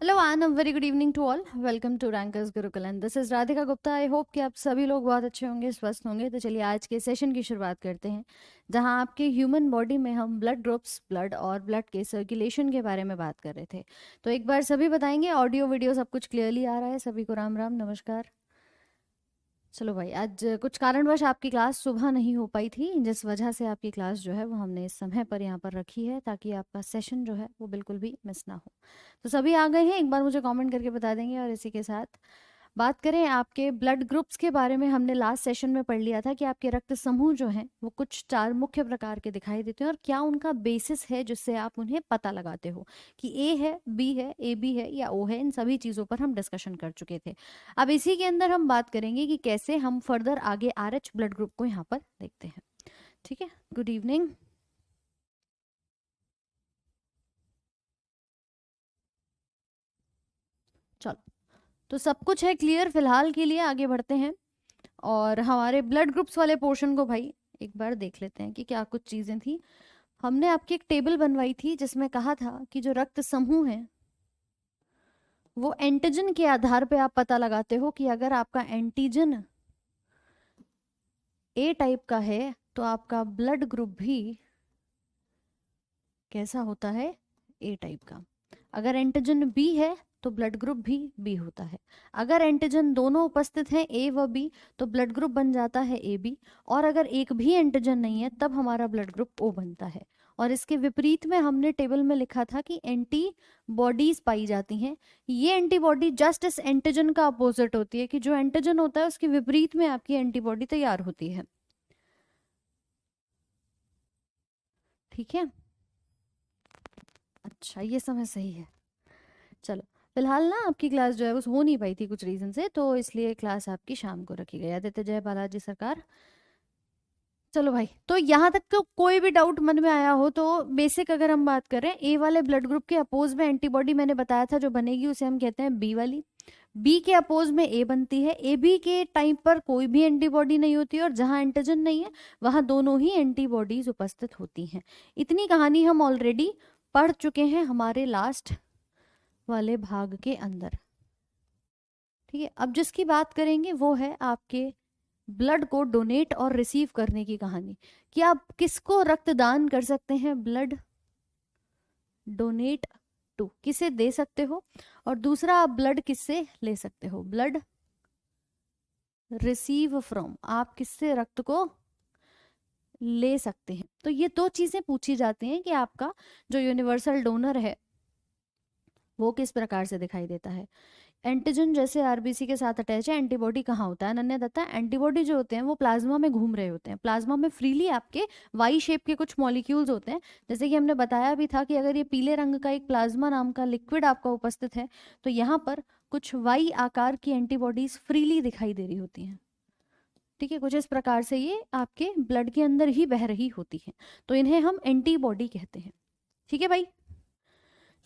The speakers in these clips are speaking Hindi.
Hello and very good evening to all. Welcome to rankers Gurukul and this is Radhika Gupta. I hope कि आप सभी लोग बहुत अच्छे होंगे, स्वस्थ होंगे। तो चलिए आज के सेशन की शुरुआत करते हैं, जहां आपके ह्यूमन बॉडी में हम ब्लड ग्रुप्स, ब्लड और ब्लड के सर्कुलेशन के बारे में बात कर रहे थे। तो एक बार सभी बताएंगे, ऑडियो वीडियो सब कुछ क्लियरली आ रहा है? सभी को राम राम, नमस्कार। चलो भाई, आज कुछ कारणवश आपकी क्लास सुबह नहीं हो पाई थी, जिस वजह से आपकी क्लास जो है वो हमने इस समय पर यहाँ पर रखी है, ताकि आपका सेशन जो है वो बिल्कुल भी मिस ना हो। तो सभी आ गए हैं, एक बार मुझे कमेंट करके बता देंगे। और इसी के साथ बात करें आपके ब्लड ग्रुप्स के बारे में, हमने लास्ट सेशन में पढ़ लिया था कि आपके रक्त समूह जो हैं वो कुछ 4 मुख्य प्रकार के दिखाई देते हैं, और क्या उनका बेसिस है जिससे आप उन्हें पता लगाते हो कि ए है, बी है, ए बी है या ओ है। इन सभी चीज़ों पर हम डिस्कशन कर चुके थे। अब इसी के अंदर हम बात करेंगे कि कैसे हम फर्दर आगे RH ब्लड ग्रुप को यहाँ पर देखते हैं। ठीक है, गुड इवनिंग। चलो, तो सब कुछ है क्लियर फिलहाल के लिए, आगे बढ़ते हैं और हमारे ब्लड ग्रुप्स वाले पोर्शन को भाई एक बार देख लेते हैं कि क्या कुछ चीज़ें थी। हमने आपकी एक टेबल बनवाई थी जिसमें कहा था कि जो रक्त समूह है वो एंटीजन के आधार पे आप पता लगाते हो कि अगर आपका एंटीजन ए टाइप का है तो आपका ब्लड ग्रुप भी कैसा होता है, ए टाइप का। अगर एंटीजन बी है तो ब्लड ग्रुप भी बी होता है। अगर एंटीजन दोनों उपस्थित हैं, ए व बी, तो ब्लड ग्रुप बन जाता है ए बी। और अगर एक भी एंटीजन नहीं है तब हमारा ब्लड ग्रुप ओ बनता है। और इसके विपरीत में हमने टेबल में लिखा था कि एंटी बॉडीज पाई जाती हैं। ये एंटीबॉडी जस्ट इस एंटीजन का अपोजिट होती है, कि जो एंटीजन होता है उसके विपरीत में आपकी एंटीबॉडी तैयार होती है। ठीक है, अच्छा ये समय सही है। चलो, फिलहाल ना आपकी क्लास जो है वो हो नहीं पाई थी कुछ रीज़न से, तो इसलिए क्लास आपकी शाम को रखी गई। आदित्य जय बालाजी सरकार। चलो भाई, तो यहाँ तक तो कोई भी डाउट मन में आया हो तो बेसिक अगर हम बात करें, ए वाले ब्लड ग्रुप के अपोज में एंटीबॉडी मैंने बताया था जो बनेगी उसे हम कहते हैं बी वाली। बी के अपोज में ए बनती है। ए बी के टाइम पर कोई भी एंटीबॉडी नहीं होती, और जहां एंटीजन नहीं है वहां दोनों ही एंटीबॉडीज उपस्थित होती हैं। इतनी कहानी हम ऑलरेडी पढ़ चुके हैं हमारे लास्ट वाले भाग के अंदर। ठीक है, अब जिसकी बात करेंगे वो है आपके ब्लड को डोनेट और रिसीव करने की कहानी, कि आप किसको रक्तदान कर सकते हैं, ब्लड डोनेट टू किसे दे सकते हो, और दूसरा आप ब्लड किससे ले सकते हो, ब्लड रिसीव फ्रॉम आप किससे रक्त को ले सकते हैं। तो ये दो चीजें पूछी जाती हैं कि आपका जो यूनिवर्सल डोनर है वो किस प्रकार से दिखाई देता है। एंटीजन जैसे आरबीसी के साथ अटैच है, एंटीबॉडी कहाँ होता है, अनन्या दत्ता। एंटीबॉडी जो होते हैं वो प्लाज्मा में घूम रहे होते हैं। प्लाज्मा में फ्रीली आपके वाई शेप के कुछ मॉलिक्यूल्स होते हैं। जैसे कि हमने बताया भी था कि अगर ये पीले रंग का एक प्लाज्मा नाम का लिक्विड आपका उपस्थित है तो यहाँ पर कुछ वाई आकार की एंटीबॉडीज फ्रीली दिखाई दे रही होती हैं। ठीक है, कुछ इस प्रकार से ये आपके ब्लड के अंदर ही बह रही होती है, तो इन्हें हम एंटीबॉडी कहते हैं। ठीक है भाई,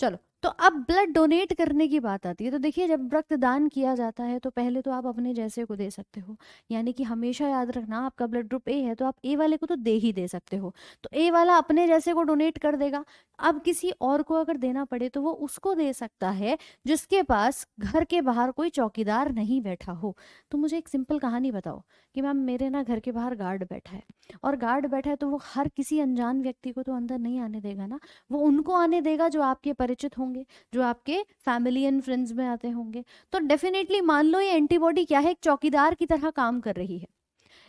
चलो, तो अब ब्लड डोनेट करने की बात आती है। तो देखिए, जब रक्तदान किया जाता है तो पहले तो आप अपने जैसे को दे सकते हो, यानी कि हमेशा याद रखना, आपका ब्लड ग्रुप ए है तो आप ए वाले को तो दे ही दे सकते हो। तो ए वाला अपने जैसे को डोनेट कर देगा। अब किसी और को अगर देना पड़े तो वो उसको दे सकता है जिसके पास घर के बाहर कोई चौकीदार नहीं बैठा हो। तो मुझे एक सिंपल कहानी बताओ कि मैम मेरे ना घर के बाहर गार्ड बैठा है, और गार्ड बैठा है तो वो हर किसी अनजान व्यक्ति को तो अंदर नहीं आने देगा ना। वो उनको आने देगा जो आपके परिचित होंगे, जो आपके फैमिली एंड फ्रेंड्स में आते होंगे। तो डेफिनेटली मान लो ये एंटीबॉडी क्या है, एक चौकीदार की तरह काम कर रही है,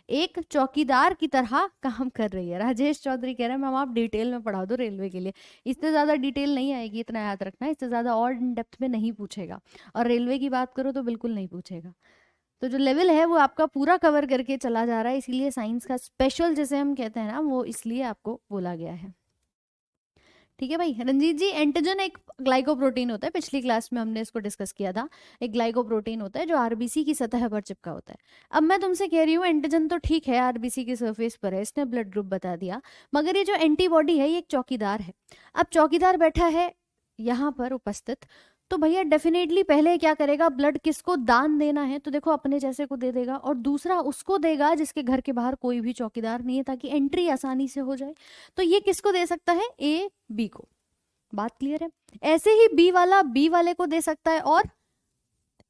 एक चौकीदार की तरह काम कर रही है। राजेश चौधरी कह रहे हैं मैम आप डिटेल में पढ़ा दो रेलवे के लिए। इससे ज़्यादा डिटेल नहीं आएगी, इतना याद रखना, इससे ज़्यादा और इन डेप्थ में नहीं पूछेगा। और रेलवे की बात करो तो बिल्कुल नहीं पूछेगा। तो जो लेवल है वो आपका पूरा कवर करके चला जा रहा है, इसीलिए साइंस का स्पेशल जिसे हम कहते हैं ना, वो इसलिए आपको बोला गया है। ठीक है भाई, रंजीत जी, एंटीजन एक ग्लाइकोप्रोटीन होता है, पिछली क्लास में हमने इसको डिस्कस किया था। एक ग्लाइकोप्रोटीन होता है जो आरबीसी की सतह पर चिपका होता है। अब मैं तुमसे कह रही हूँ एंटीजन तो ठीक है आरबीसी की सरफेस पर है, इसने ब्लड ग्रुप बता दिया, मगर ये जो एंटीबॉडी है ये एक चौकीदार है। अब चौकीदार बैठा है यहाँ पर उपस्थित, तो भैया डेफिनेटली पहले क्या करेगा, ब्लड किसको दान देना है तो देखो अपने जैसे को दे देगा, और दूसरा उसको देगा जिसके घर के बाहर कोई भी चौकीदार नहीं है, ताकि एंट्री आसानी से हो जाए। तो ये किसको दे सकता है, ए बी को। बात क्लियर है? ऐसे ही बी वाला बी वाले को दे सकता है और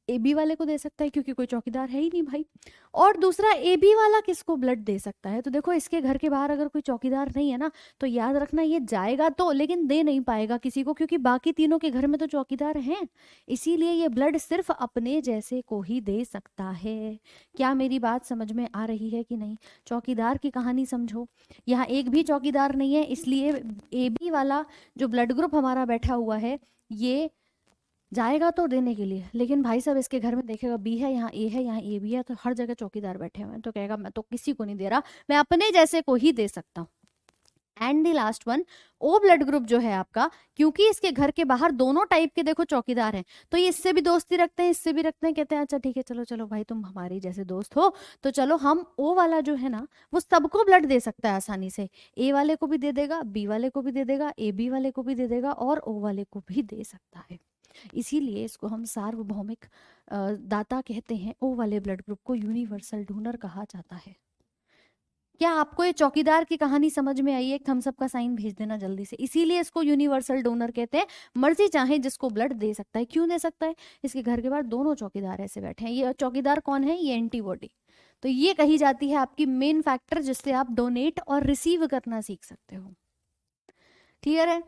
ए बी वाले को दे सकता है, क्योंकि कोई चौकीदार है ही नहीं भाई। और दूसरा ए बी वाला किसको ब्लड दे सकता है? तो देखो इसके घर के बाहर अगर कोई चौकीदार नहीं है ना, तो याद रखना ये जाएगा तो, लेकिन दे नहीं पाएगा किसी को, क्योंकि बाकी तीनों के घर में तो चौकीदार हैं। इसीलिए ये ब्लड सिर्फ अपने जैसे को ही दे सकता है। क्या मेरी बात समझ में आ रही है कि नहीं? चौकीदार की कहानी समझो। यहाँ एक भी चौकीदार नहीं है, इसलिए ए बी वाला जो ब्लड ग्रुप हमारा बैठा हुआ है, ये जाएगा तो देने के लिए, लेकिन भाई साहब इसके घर में देखेगा बी है, यहाँ ए है, यहाँ ए बी है, तो हर जगह चौकीदार बैठे हुए हैं, तो कहेगा मैं तो किसी को नहीं दे रहा, मैं अपने जैसे को ही दे सकता हूँ। And the last one, O blood group जो है आपका, क्योंकि इसके घर के बाहर दोनों टाइप के देखो चौकीदार हैं, तो ये इससे भी दोस्ती रखते हैं, इससे भी रखते हैं, कहते हैं अच्छा ठीक है, चलो चलो भाई तुम हमारे जैसे दोस्त हो, तो चलो हम ओ वाला जो है ना, वो सबको ब्लड दे सकता है आसानी से। ए वाले को भी दे देगा, बी वाले को भी दे देगा, ए बी वाले को भी दे देगा, और ओ वाले को भी दे सकता है। इसीलिए इसको हम सार्वभौमिक दाता कहते हैं। ओ वाले ब्लड ग्रुप को यूनिवर्सल डोनर कहा जाता है। क्या आपको ये चौकीदार की कहानी समझ में आई? एक थम्स अप का साइन भेज देना जल्दी से। इसीलिए इसको यूनिवर्सल डोनर कहते हैं। मर्जी चाहे जिसको ब्लड दे सकता है। क्यों दे सकता है? इसके घर के बाहर दोनों चौकीदार ऐसे बैठे हैं। ये चौकीदार कौन है? ये एंटीबॉडी। तो ये कही जाती है आपकी मेन फैक्टर, जिससे आप डोनेट और रिसीव करना सीख सकते हो। क्लियर है?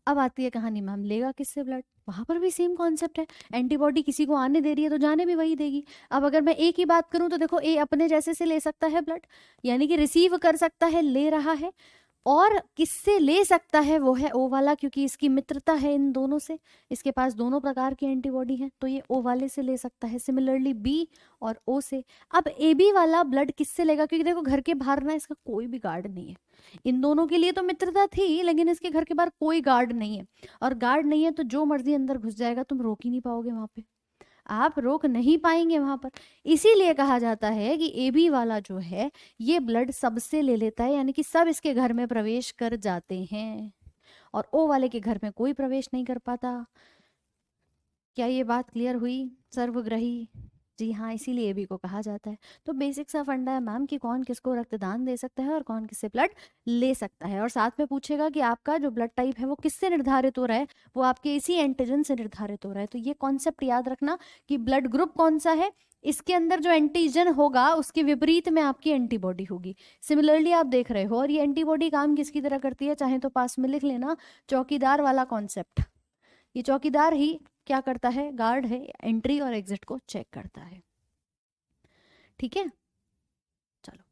अब आती है कहानी, मैम लेगा किससे ब्लड? वहां पर भी सेम कॉन्सेप्ट है। एंटीबॉडी किसी को आने दे रही है तो जाने भी वही देगी। अब अगर मैं ए की बात करूं तो देखो, ए अपने जैसे से ले सकता है ब्लड, यानी कि रिसीव कर सकता है, ले रहा है। और किससे ले सकता है? वो है ओ वाला, क्योंकि इसकी मित्रता है इन दोनों से, इसके पास दोनों प्रकार की एंटीबॉडी है, तो ये ओ वाले से ले सकता है। सिमिलरली बी और ओ से। अब ए बी वाला ब्लड किससे लेगा? क्योंकि देखो घर के बाहर ना इसका कोई भी गार्ड नहीं है। इन दोनों के लिए तो मित्रता थी, लेकिन इसके घर के बाहर कोई गार्ड नहीं है, और गार्ड नहीं है तो जो मर्जी अंदर घुस जाएगा, तुम रोक ही नहीं पाओगे वहां पे, आप रोक नहीं पाएंगे वहां पर। इसीलिए कहा जाता है कि ए बी वाला जो है, ये ब्लड सबसे ले लेता है, यानी कि सब इसके घर में प्रवेश कर जाते हैं, और ओ वाले के घर में कोई प्रवेश नहीं कर पाता। क्या ये बात क्लियर हुई? सर्वग्रही। जी हाँ, इसीलिए एबी को कहा जाता है। तो बेसिक सा फंडा है मैम कि कौन किसको रक्तदान दे सकता है और कौन किससे ब्लड ले सकता है। और साथ में पूछेगा कि आपका जो ब्लड टाइप है वो किससे निर्धारित हो रहा है? वो आपके इसी एंटीजन से निर्धारित हो रहा है। तो ये कॉन्सेप्ट याद रखना कि ब्लड ग्रुप कौन सा है, इसके अंदर जो एंटीजन होगा उसके विपरीत में आपकी एंटीबॉडी होगी। सिमिलरली आप देख रहे हो, और ये एंटीबॉडी काम किसकी तरह करती है, चाहे तो पास में लिख लेना, चौकीदार वाला कॉन्सेप्ट। ये चौकीदार ही क्या करता है? गार्ड है, एंट्री और एग्जिट को चेक करता है। ठीक है, चलो।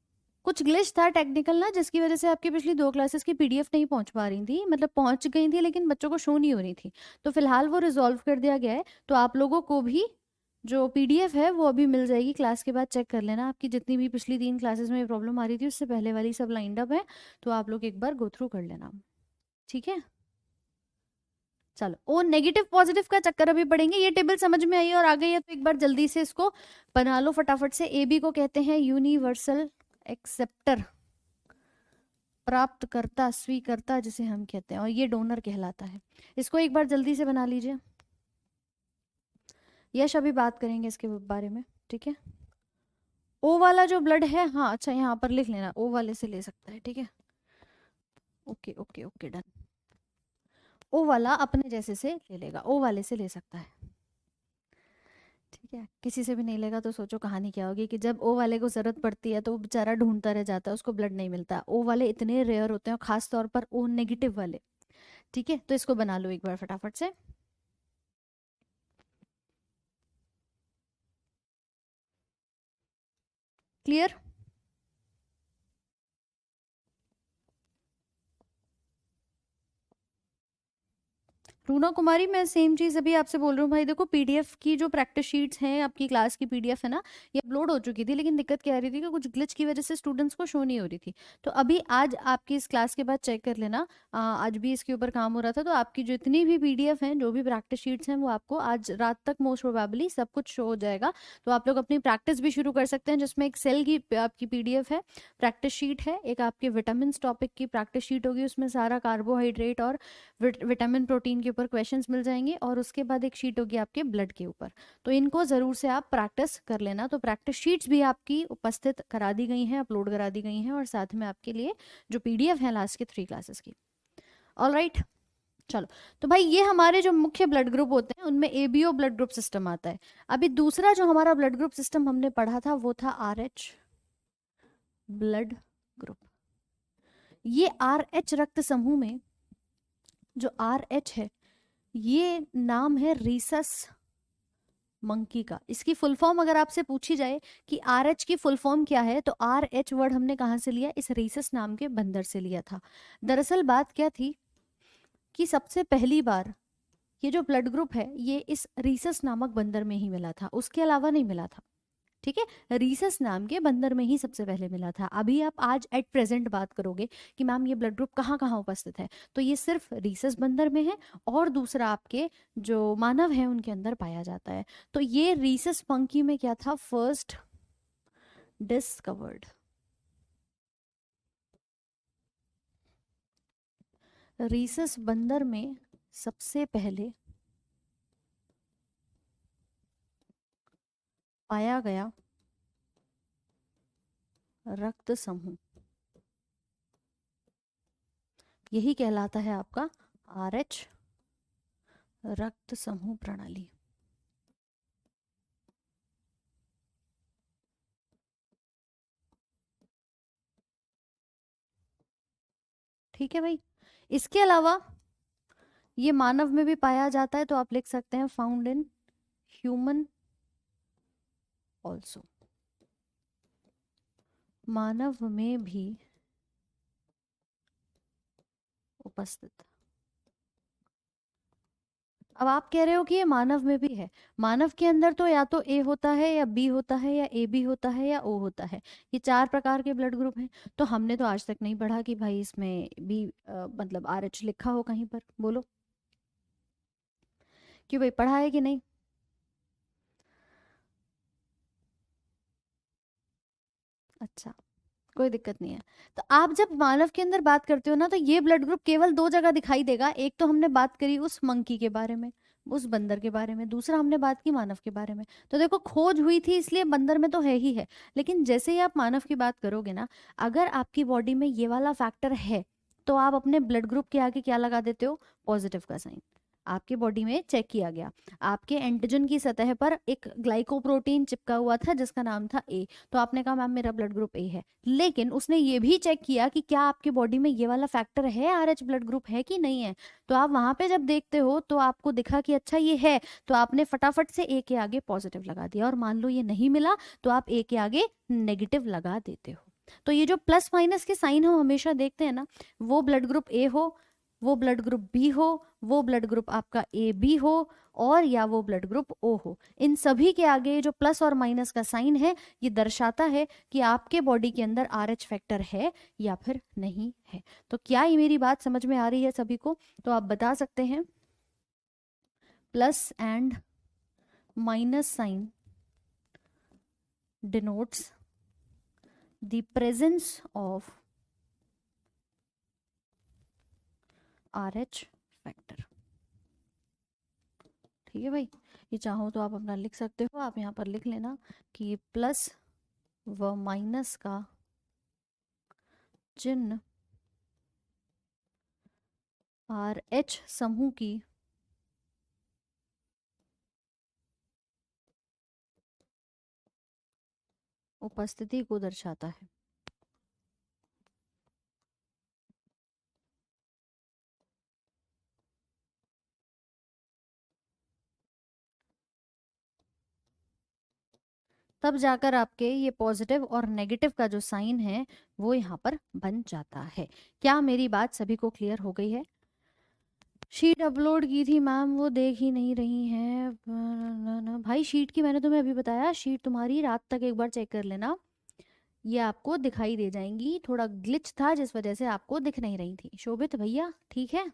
कुछ ग्लिच था टेक्निकल ना, जिसकी वजह से आपकी पिछली 2 क्लासेस की पीडीएफ नहीं पहुंच पा रही थी, मतलब पहुंच गई थी लेकिन बच्चों को शो नहीं हो रही थी। तो फिलहाल वो रिजॉल्व कर दिया गया है। तो आप लोगों को भी जो पीडीएफ है वो अभी मिल जाएगी, क्लास के बाद चेक कर लेना। आपकी जितनी भी पिछली 3 क्लासेस में प्रॉब्लम आ रही थी उससे पहले वाली सब लाइंड अप है, तो आप लोग एक बार गो थ्रू कर लेना। ठीक है, चलो। ओ नेगेटिव पॉजिटिव का चक्कर अभी पढ़ेंगे। ये टेबल समझ में आई और आ गई है तो एक बार जल्दी से इसको बना लो फटाफट से। ए बी को कहते हैं यूनिवर्सल एक्सेप्टर, प्राप्तकर्ता, स्वीकर्ता जिसे हम कहते हैं, और ये डोनर कहलाता है। इसको एक बार जल्दी से बना लीजिए। यश अभी बात करेंगे इसके बारे में। ठीक है, ओ वाला जो ब्लड है, हाँ अच्छा यहाँ पर लिख लेना, ओ वाले से ले सकता है। ठीक है, ओके ओके ओके, डन। ओ वाला अपने जैसे से ले लेगा, ओ वाले से ले सकता है। ठीक है, किसी से भी नहीं लेगा तो सोचो कहानी क्या होगी कि जब ओ वाले को जरूरत पड़ती है तो वो बेचारा ढूंढता रह जाता है, उसको ब्लड नहीं मिलता। ओ वाले इतने रेयर होते हैं, खास तौर पर ओ नेगेटिव वाले। ठीक है, तो इसको बना लो एक बार फटाफट से। क्लियर? रूना कुमारी, मैं सेम चीज़ अभी आपसे बोल रही हूँ भाई। देखो पीडीएफ की जो प्रैक्टिस शीट्स हैं, आपकी क्लास की पीडीएफ है ना, ये अपलोड हो चुकी थी, लेकिन दिक्कत क्या आ रही थी कि कुछ ग्लिच की वजह से स्टूडेंट्स को शो नहीं हो रही थी। तो अभी आज आपकी इस क्लास के बाद चेक कर लेना। आज भी इसके ऊपर काम हो रहा था, तो आपकी जितनी भी पीडीएफ हैं, जो भी प्रैक्टिस शीट्स हैं, वो आपको आज रात तक मोस्ट प्रोबेबली सब कुछ शो हो जाएगा। तो आप लोग अपनी प्रैक्टिस भी शुरू कर सकते हैं, जिसमें एक सेल की आपकी पीडीएफ है, प्रैक्टिस शीट है, एक आपके विटामिन टॉपिक की प्रैक्टिस शीट होगी, उसमें सारा कार्बोहाइड्रेट और विटामिन प्रोटीन के ऊपर क्वेश्चंस मिल जाएंगे, और उसके बाद एक शीट होगी आपके ब्लड के ऊपर। तो इनको ज़रूर से आप प्रैक्टिस कर लेना। तो प्रैक्टिस शीट्स भी आपकी उपस्थित करा दी गई हैं, अपलोड करा दी गई हैं, और साथ में आपके लिए जो पीडीएफ है लास्ट के 3 क्लासेस की, ऑलराइट, चलो। तो भाई ये हमारे जो मुख्य ब्लड ग्रुप होते हैं उनमें एबीओ ब्लड ग्रुप सिस्टम आता है। अभी दूसरा जो हमारा ब्लड ग्रुप सिस्टम हमने पढ़ा था वो था आरएच ब्लड ग्रुप। ये आरएच रक्त समूह में जो आरएच है, ये नाम है रीसस मंकी का। इसकी फुल फॉर्म अगर आपसे पूछी जाए कि आर एच की फुल फॉर्म क्या है, तो आर एच वर्ड हमने कहाँ से लिया, इस रीसस नाम के बंदर से लिया था। दरअसल बात क्या थी कि सबसे पहली बार ये जो ब्लड ग्रुप है ये इस रीसस नामक बंदर में ही मिला था, उसके अलावा नहीं मिला था। ठीक है, रीसस नाम के बंदर में ही सबसे पहले मिला था। अभी आप आज एट प्रेजेंट बात करोगे कि मैम ये ब्लड ग्रुप कहाँ कहाँ उपस्थित है, तो ये सिर्फ रीसस बंदर में है और दूसरा आपके जो मानव है उनके अंदर पाया जाता है। तो ये रीसस मंकी में क्या था, फर्स्ट डिस्कवर्ड। रीसस बंदर में सबसे पहले पाया गया रक्त समूह, यही कहलाता है आपका आरएच रक्त समूह प्रणाली। ठीक है भाई, इसके अलावा ये मानव में भी पाया जाता है, तो आप लिख सकते हैं फाउंड इन ह्यूमन ऑल्सो, मानव में भी उपस्थित। अब आप कह रहे हो कि ये मानव में भी है, मानव के अंदर तो या तो ए होता है या बी होता है या ए बी होता है या ओ होता है, ये चार प्रकार के ब्लड ग्रुप हैं। तो हमने तो आज तक नहीं पढ़ा कि भाई इसमें बी मतलब आर एच लिखा हो कहीं पर, बोलो क्यों भाई, पढ़ा है कि नहीं? अच्छा, कोई दिक्कत नहीं है। तो आप जब मानव के अंदर बात करते हो ना, तो ये ब्लड ग्रुप केवल दो जगह दिखाई देगा। एक तो हमने बात करी उस मंकी के बारे में, उस बंदर के बारे में, दूसरा हमने बात की मानव के बारे में। तो देखो खोज हुई थी इसलिए बंदर में तो है ही है, लेकिन जैसे ही आप मानव की बात करोगे ना, अगर आपकी बॉडी में ये वाला फैक्टर है तो आप अपने ब्लड ग्रुप के आगे क्या लगा देते हो, पॉजिटिव का साइन। आपके बॉडी में चेक किया गया, आपके एंटीजन की सतह पर एक ग्लाइकोप्रोटीन चिपका हुआ था जिसका नाम था ए, तो आपने कहा मैम मेरा ब्लड ग्रुप ए है। लेकिन उसने ये भी चेक किया कि क्या आपके बॉडी में ये वाला फैक्टर है, आर एच ब्लड ग्रुप है कि नहीं है। तो आप वहां पे जब देखते हो तो आपको दिखा कि अच्छा ये है, तो आपने फटाफट से ए के आगे पॉजिटिव लगा दिया, और मान लो ये नहीं मिला तो आप ए के आगे नेगेटिव लगा देते हो। तो ये जो प्लस माइनस के साइन हम हमेशा देखते हैं ना, वो ब्लड ग्रुप ए हो, वो ब्लड ग्रुप बी हो, वो ब्लड ग्रुप आपका ए बी हो, और या वो ब्लड ग्रुप ओ हो, इन सभी के आगे जो प्लस और माइनस का साइन है ये दर्शाता है कि आपके बॉडी के अंदर आर एच फैक्टर है या फिर नहीं है। तो क्या ये मेरी बात समझ में आ रही है सभी को? तो आप बता सकते हैं plus and minus sign denotes the presence of RH factor। ठीक है भाई, ये चाहो तो आप अपना लिख सकते हो, आप यहाँ पर लिख लेना कि प्लस व माइनस का चिन्ह आर एच समूह की उपस्थिति को दर्शाता है। तब जाकर आपके ये पॉजिटिव और नेगेटिव का जो साइन है वो यहाँ पर बन जाता है। क्या मेरी बात सभी को क्लियर हो गई है? शीट अपलोड की थी मैम, वो देख ही नहीं रही हैं ना भाई। शीट की मैंने तुम्हें अभी बताया, शीट तुम्हारी रात तक एक बार चेक कर लेना, ये आपको दिखाई दे जाएंगी। थोड़ा ग्लिच था जिस वजह से आपको दिख नहीं रही थी। शोभित भैया ठीक है?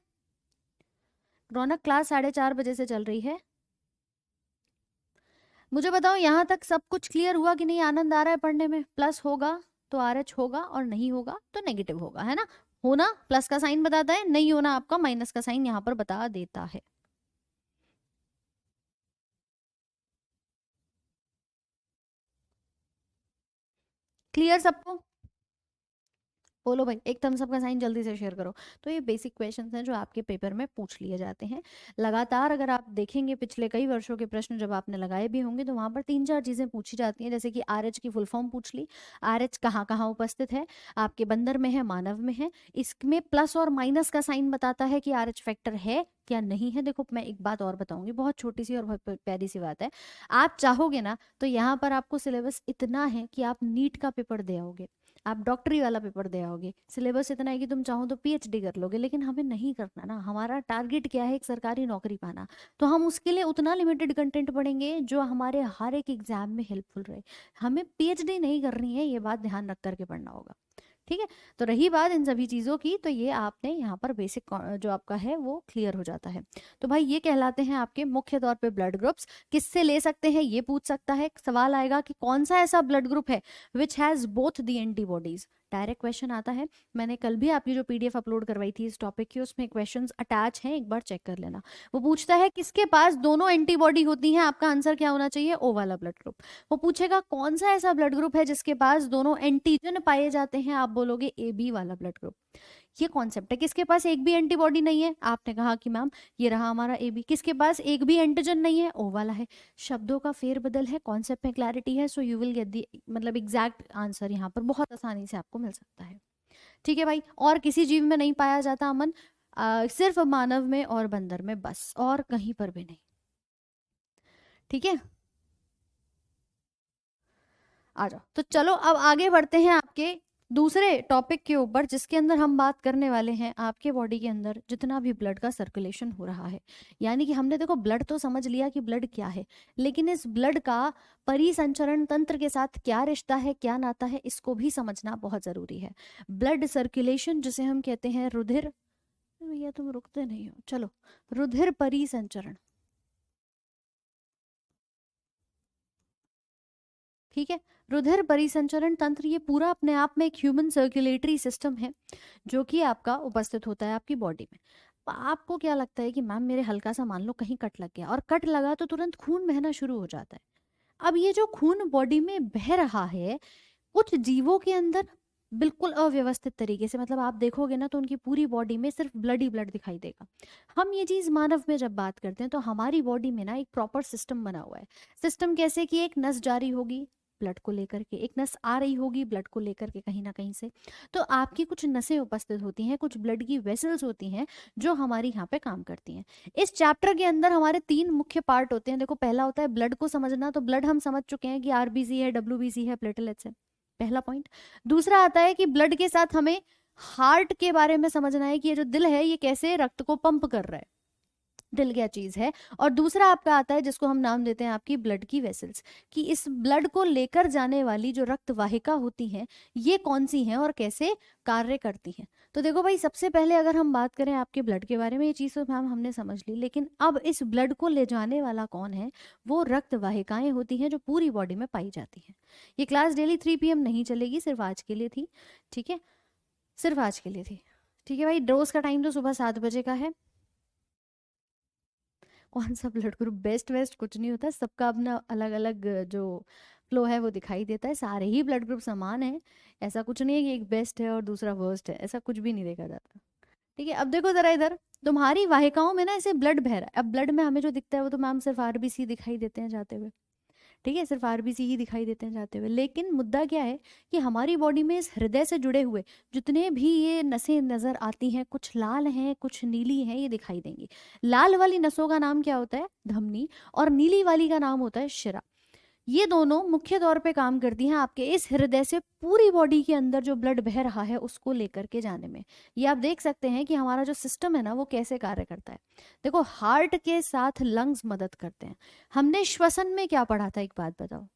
रौनक क्लास 4:30 बजे से चल रही है। मुझे बताओ यहाँ तक सब कुछ क्लियर हुआ कि नहीं? आनंद आ रहा है पढ़ने में? प्लस होगा तो आर एच होगा, और नहीं होगा तो नेगेटिव होगा, है ना? होना प्लस का साइन बताता है, नहीं होना आपका माइनस का साइन यहाँ पर बता देता है। क्लियर सबको? बोलो भाई, एक थम्स अप का साइन जल्दी से शेयर करो। तो ये बेसिक क्वेश्चंस हैं जो आपके पेपर में पूछ लिए जाते हैं लगातार। अगर आप देखेंगे पिछले कई वर्षों के प्रश्न जब आपने लगाए भी होंगे तो वहां पर 3-4 चीजें पूछी जाती हैं, जैसे कि आरएच की फुल फॉर्म पूछ ली, आरएच कहाँ कहाँ उपस्थित है, आपके बंदर में है, मानव में है, इसमें प्लस और माइनस का साइन बताता है कि आरएच फैक्टर है क्या नहीं है। देखो मैं एक बात और बताऊंगी, बहुत छोटी सी और बहुत प्यारी सी बात है। आप चाहोगे ना तो यहाँ पर आपको सिलेबस इतना है कि आप नीट का पेपर दे आओगे, आप डॉक्टरी वाला पेपर दे आओगे। सिलेबस इतना है कि तुम चाहो तो पीएचडी कर लोगे, लेकिन हमें नहीं करना ना। हमारा टारगेट क्या है? एक सरकारी नौकरी पाना। तो हम उसके लिए उतना लिमिटेड कंटेंट पढ़ेंगे जो हमारे हर एक एग्जाम में हेल्पफुल रहे। हमें पीएचडी नहीं करनी है, ये बात ध्यान रख करके पढ़ना होगा। ठीक है, तो रही बात इन सभी चीज़ों की, तो ये आपने यहाँ पर बेसिक जो आपका है वो क्लियर हो जाता है। तो भाई ये कहलाते हैं आपके मुख्य तौर पे ब्लड ग्रुप्स। किससे ले सकते हैं ये पूछ सकता है, सवाल आएगा कि कौन सा ऐसा ब्लड ग्रुप है which has both the antibodies. Direct question आता है। मैंने कल भी आपकी जो पीडीएफ अपलोड करवाई थी इस टॉपिक की, उसमें क्वेश्चंस अटैच हैं, एक बार चेक कर लेना। वो पूछता है किसके पास दोनों एंटीबॉडी होती हैं, आपका आंसर क्या होना चाहिए? ओ वाला ब्लड ग्रुप। वो पूछेगा कौन सा ऐसा ब्लड ग्रुप है जिसके पास दोनों एंटीजन पाए जाते हैं, आप बोलोगे ए बी वाला ब्लड ग्रुप। ये कॉन्सेप्ट है। किसके पास एक भी एंटीबॉडी नहीं है? आपने कहा कि मैम ये रहा हमारा ए बी। किसके पास एक भी एंटीजन नहीं है? ओ वाला है। शब्दों का फेरबदल है, कॉन्सेप्ट में क्लैरिटी है, so you will get the मतलब एग्जैक्ट आंसर यहाँ पर बहुत आसानी से आपको मिल सकता है। ठीक है भाई, और किसी जीव में नहीं पाया जाता अमन, सिर्फ मानव में और बंदर में, बस और कहीं पर भी नहीं। ठीक है, आ जाओ। तो चलो अब आगे बढ़ते हैं आपके दूसरे टॉपिक के ऊपर, जिसके अंदर हम बात करने वाले हैं आपके बॉडी के अंदर जितना भी ब्लड का सर्कुलेशन हो रहा है। यानी कि हमने देखो ब्लड तो समझ लिया कि ब्लड क्या है, लेकिन इस ब्लड का परिसंचरण तंत्र के साथ क्या रिश्ता है, क्या नाता है, इसको भी समझना बहुत जरूरी है। ब्लड सर्कुलेशन जिसे हम कहते हैं रुधिर, भैया तुम रुकते नहीं हो, चलो, रुधिर परिसंचरण। ठीक है, रुधिर परिसंचरण तंत्र ये पूरा अपने आप में एक ह्यूमन सर्कुलेटरी सिस्टम है जो कि आपका उपस्थित होता है आपकी बॉडी में। आपको क्या लगता है कि मैम मेरे हल्का सा मान लो कहीं कट लग गया, और कट लगा तो तुरंत खून बहना शुरू हो जाता है। अब ये जो खून बॉडी में बह रहा है, कुछ जीवों के अंदर बिल्कुल अव्यवस्थित तरीके से, मतलब आप देखोगे ना तो उनकी पूरी बॉडी में सिर्फ ब्लड ही ब्लड दिखाई देगा। हम ये चीज मानव में जब बात करते हैं तो हमारी बॉडी में ना एक प्रॉपर सिस्टम बना हुआ है। सिस्टम कैसे कि एक नस जारी होगी ब्लड को लेकर के, एक नस आ रही होगी ब्लड को लेकर के कहीं ना कहीं से। तो आपकी कुछ नसें उपस्थित होती हैं, कुछ ब्लड की वेसल्स होती हैं जो हमारी यहाँ पे काम करती हैं। इस चैप्टर के अंदर हमारे 3 मुख्य पार्ट होते हैं। देखो पहला होता है ब्लड को समझना, तो ब्लड हम समझ चुके हैं कि आरबीसी है, डब्ल्यूबीसी है, प्लेटलेट्स है, पहला पॉइंट। दूसरा आता है कि ब्लड के साथ हमें हार्ट के बारे में समझना है कि ये जो दिल है ये कैसे रक्त को पंप कर रहा है, दिल क्या चीज है। और दूसरा आपका आता है जिसको हम नाम देते हैं आपकी ब्लड की वेसल्स, कि इस ब्लड को लेकर जाने वाली जो रक्त वाहिका होती हैं ये कौन सी हैं और कैसे कार्य करती हैं। तो देखो भाई, सबसे पहले अगर हम बात करें आपके ब्लड के बारे में, ये चीज़ तो मैम हमने समझ ली, लेकिन अब इस ब्लड को ले जाने वाला कौन है? वो रक्त वाहिकाएं होती हैं जो पूरी बॉडी में पाई जाती हैं। ये क्लास डेली 3 PM नहीं चलेगी, सिर्फ आज के लिए थी। ठीक है, सिर्फ आज के लिए थी। ठीक है भाई, डोज का टाइम तो सुबह 7 बजे का है। कौन सा ब्लड ग्रुप बेस्ट वेस्ट कुछ नहीं होता, सबका अपना अलग अलग जो फ्लो है वो दिखाई देता है। सारे ही ब्लड ग्रुप समान है, ऐसा कुछ नहीं है कि एक बेस्ट है और दूसरा वर्स्ट है, ऐसा कुछ भी नहीं देखा जाता। ठीक है, अब देखो जरा इधर, तुम्हारी वाहिकाओं में ना ऐसे ब्लड बह रहा है। अब ब्लड में हमें जो दिखता है वो तो मैम सिर्फ आरबीसी दिखाई देते हैं जाते हुए। ठीक है, सिर्फ आरबीसी ही दिखाई देते हैं जाते हुए, लेकिन मुद्दा क्या है कि हमारी बॉडी में इस हृदय से जुड़े हुए जितने भी ये नसें नजर आती हैं, कुछ लाल हैं कुछ नीली हैं, ये दिखाई देंगी। लाल वाली नसों का नाम क्या होता है? धमनी। और नीली वाली का नाम होता है शिरा। ये दोनों मुख्य तौर पे काम करती हैं आपके इस हृदय से पूरी बॉडी के अंदर जो ब्लड बह रहा है उसको लेकर के जाने में। ये आप देख सकते हैं कि हमारा जो सिस्टम है ना वो कैसे कार्य करता है। देखो, हार्ट के साथ लंग्स मदद करते हैं। हमने श्वसन में क्या पढ़ा था, एक बात बताओ?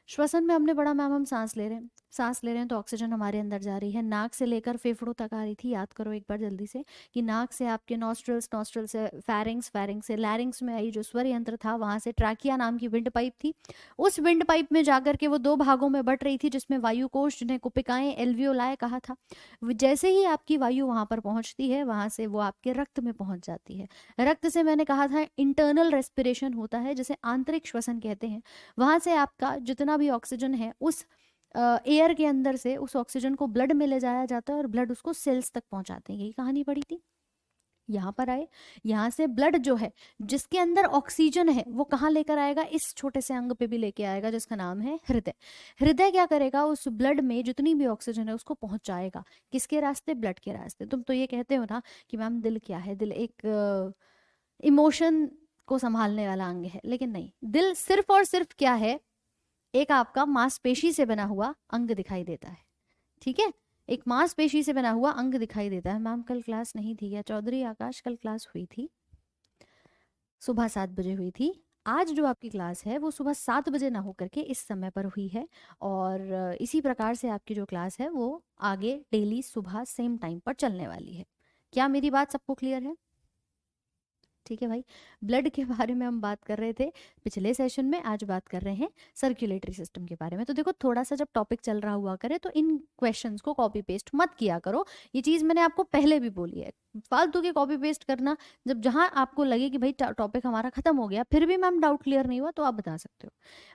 श्वसन में हमने पढ़ा मैम हम सांस ले रहे हैं, सांस ले रहे हैं तो ऑक्सीजन हमारे अंदर जा रही है, नाक से लेकर फेफड़ों तक आ रही थी। याद करो एक बार जल्दी से कि नाक से आपके नॉस्ट्रल्स, नॉस्ट्रल से फैरिंग्स, फैरिंग्स से लैरिंग्स में आई जो स्वर यंत्र था, वहां से ट्रैकिया नाम की विंड पाइप थी। उस विंड पाइप में जाकर के वो 2 भागों में बट रही थी, जिसमें वायु कोश जिन्हें कुपिकाएं एल्वियोलाए कहा था। जैसे ही आपकी वायु वहां पर पहुंचती है वहां से वो आपके रक्त में पहुंच जाती है। रक्त से मैंने कहा था इंटरनल रेस्पिरेशन होता है जिसे आंतरिक श्वसन कहते हैं। वहां से आपका जितना भी ऑक्सीजन है उस एयर के अंदर से उस ऑक्सीजन को ब्लड में ले जाया जाता है और ब्लड उसको सेल्स तक पहुंचाते हैं। यही कहानी पड़ी थी। यहाँ पर आए, यहाँ से ब्लड जो है जिसके अंदर ऑक्सीजन है वो कहाँ लेकर आएगा, इस छोटे से अंग पे भी लेके आएगा जिसका नाम है हृदय। हृदय क्या करेगा, उस ब्लड में जितनी भी ऑक्सीजन है उसको पहुंचाएगा। किसके रास्ते, ब्लड के रास्ते। तुम तो ये कहते हो ना कि मैम दिल क्या है, दिल एक इमोशन को संभालने वाला अंग है, लेकिन नहीं, दिल सिर्फ और सिर्फ क्या है, एक आपका मांसपेशी से बना हुआ अंग दिखाई देता है। ठीक है, एक मांसपेशी से बना हुआ अंग दिखाई देता है। मैम कल क्लास नहीं थी क्या चौधरी आकाश? कल क्लास हुई थी, सुबह 7 बजे हुई थी। आज जो आपकी क्लास है वो सुबह 7 बजे ना होकर के इस समय पर हुई है, और इसी प्रकार से आपकी जो क्लास है वो आगे डेली सुबह सेम टाइम पर चलने वाली है। क्या मेरी बात सबको क्लियर है? ठीक है भाई, ब्लड के बारे में हम बात कर रहे थे पिछले सेशन में, आज बात कर रहे हैं सर्कुलेटरी सिस्टम के बारे में। तो देखो, थोड़ा सा जब टॉपिक चल रहा हुआ करे तो इन क्वेश्चंस को कॉपी पेस्ट मत किया करो। ये चीज़ मैंने आपको पहले भी बोली है, फालतू की कॉपी पेस्ट करना, जब जहां आपको लगे कि भाई टॉपिक हमारा खत्म हो गया फिर भी मैम डाउट क्लियर नहीं हुआ तो आप बता सकते हो।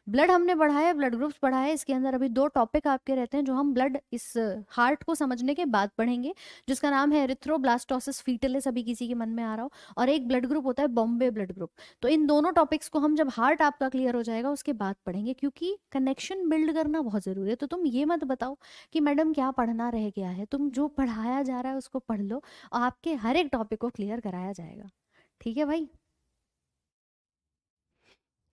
ब्लड हमने बढ़ाया, ब्लड ग्रुप्स बढ़ाए, इसके अंदर अभी 2 टॉपिक आपके रहते हैं जो हम ब्लड इस हार्ट को समझने के बाद पढ़ेंगे, जिसका नाम है एरिथ्रोब्लास्टोसिस फीटलिस, अभी किसी के मन में आ रहा हो, और एक ब्लड ग्रुप होता है बॉम्बे ब्लड ग्रुप। तो इन दोनों टॉपिक्स को हम जब हार्ट आपका क्लियर हो जाएगा उसके बाद पढ़ेंगे, क्योंकि कनेक्शन बिल्ड करना बहुत जरूरी है। तो तुम ये मत बताओ कि मैडम क्या पढ़ना रह गया है, तुम जो पढ़ाया जा रहा है उसको पढ़ लो और आपके हर एक टॉपिक को क्लियर कराया जाएगा। ठीक है भाई,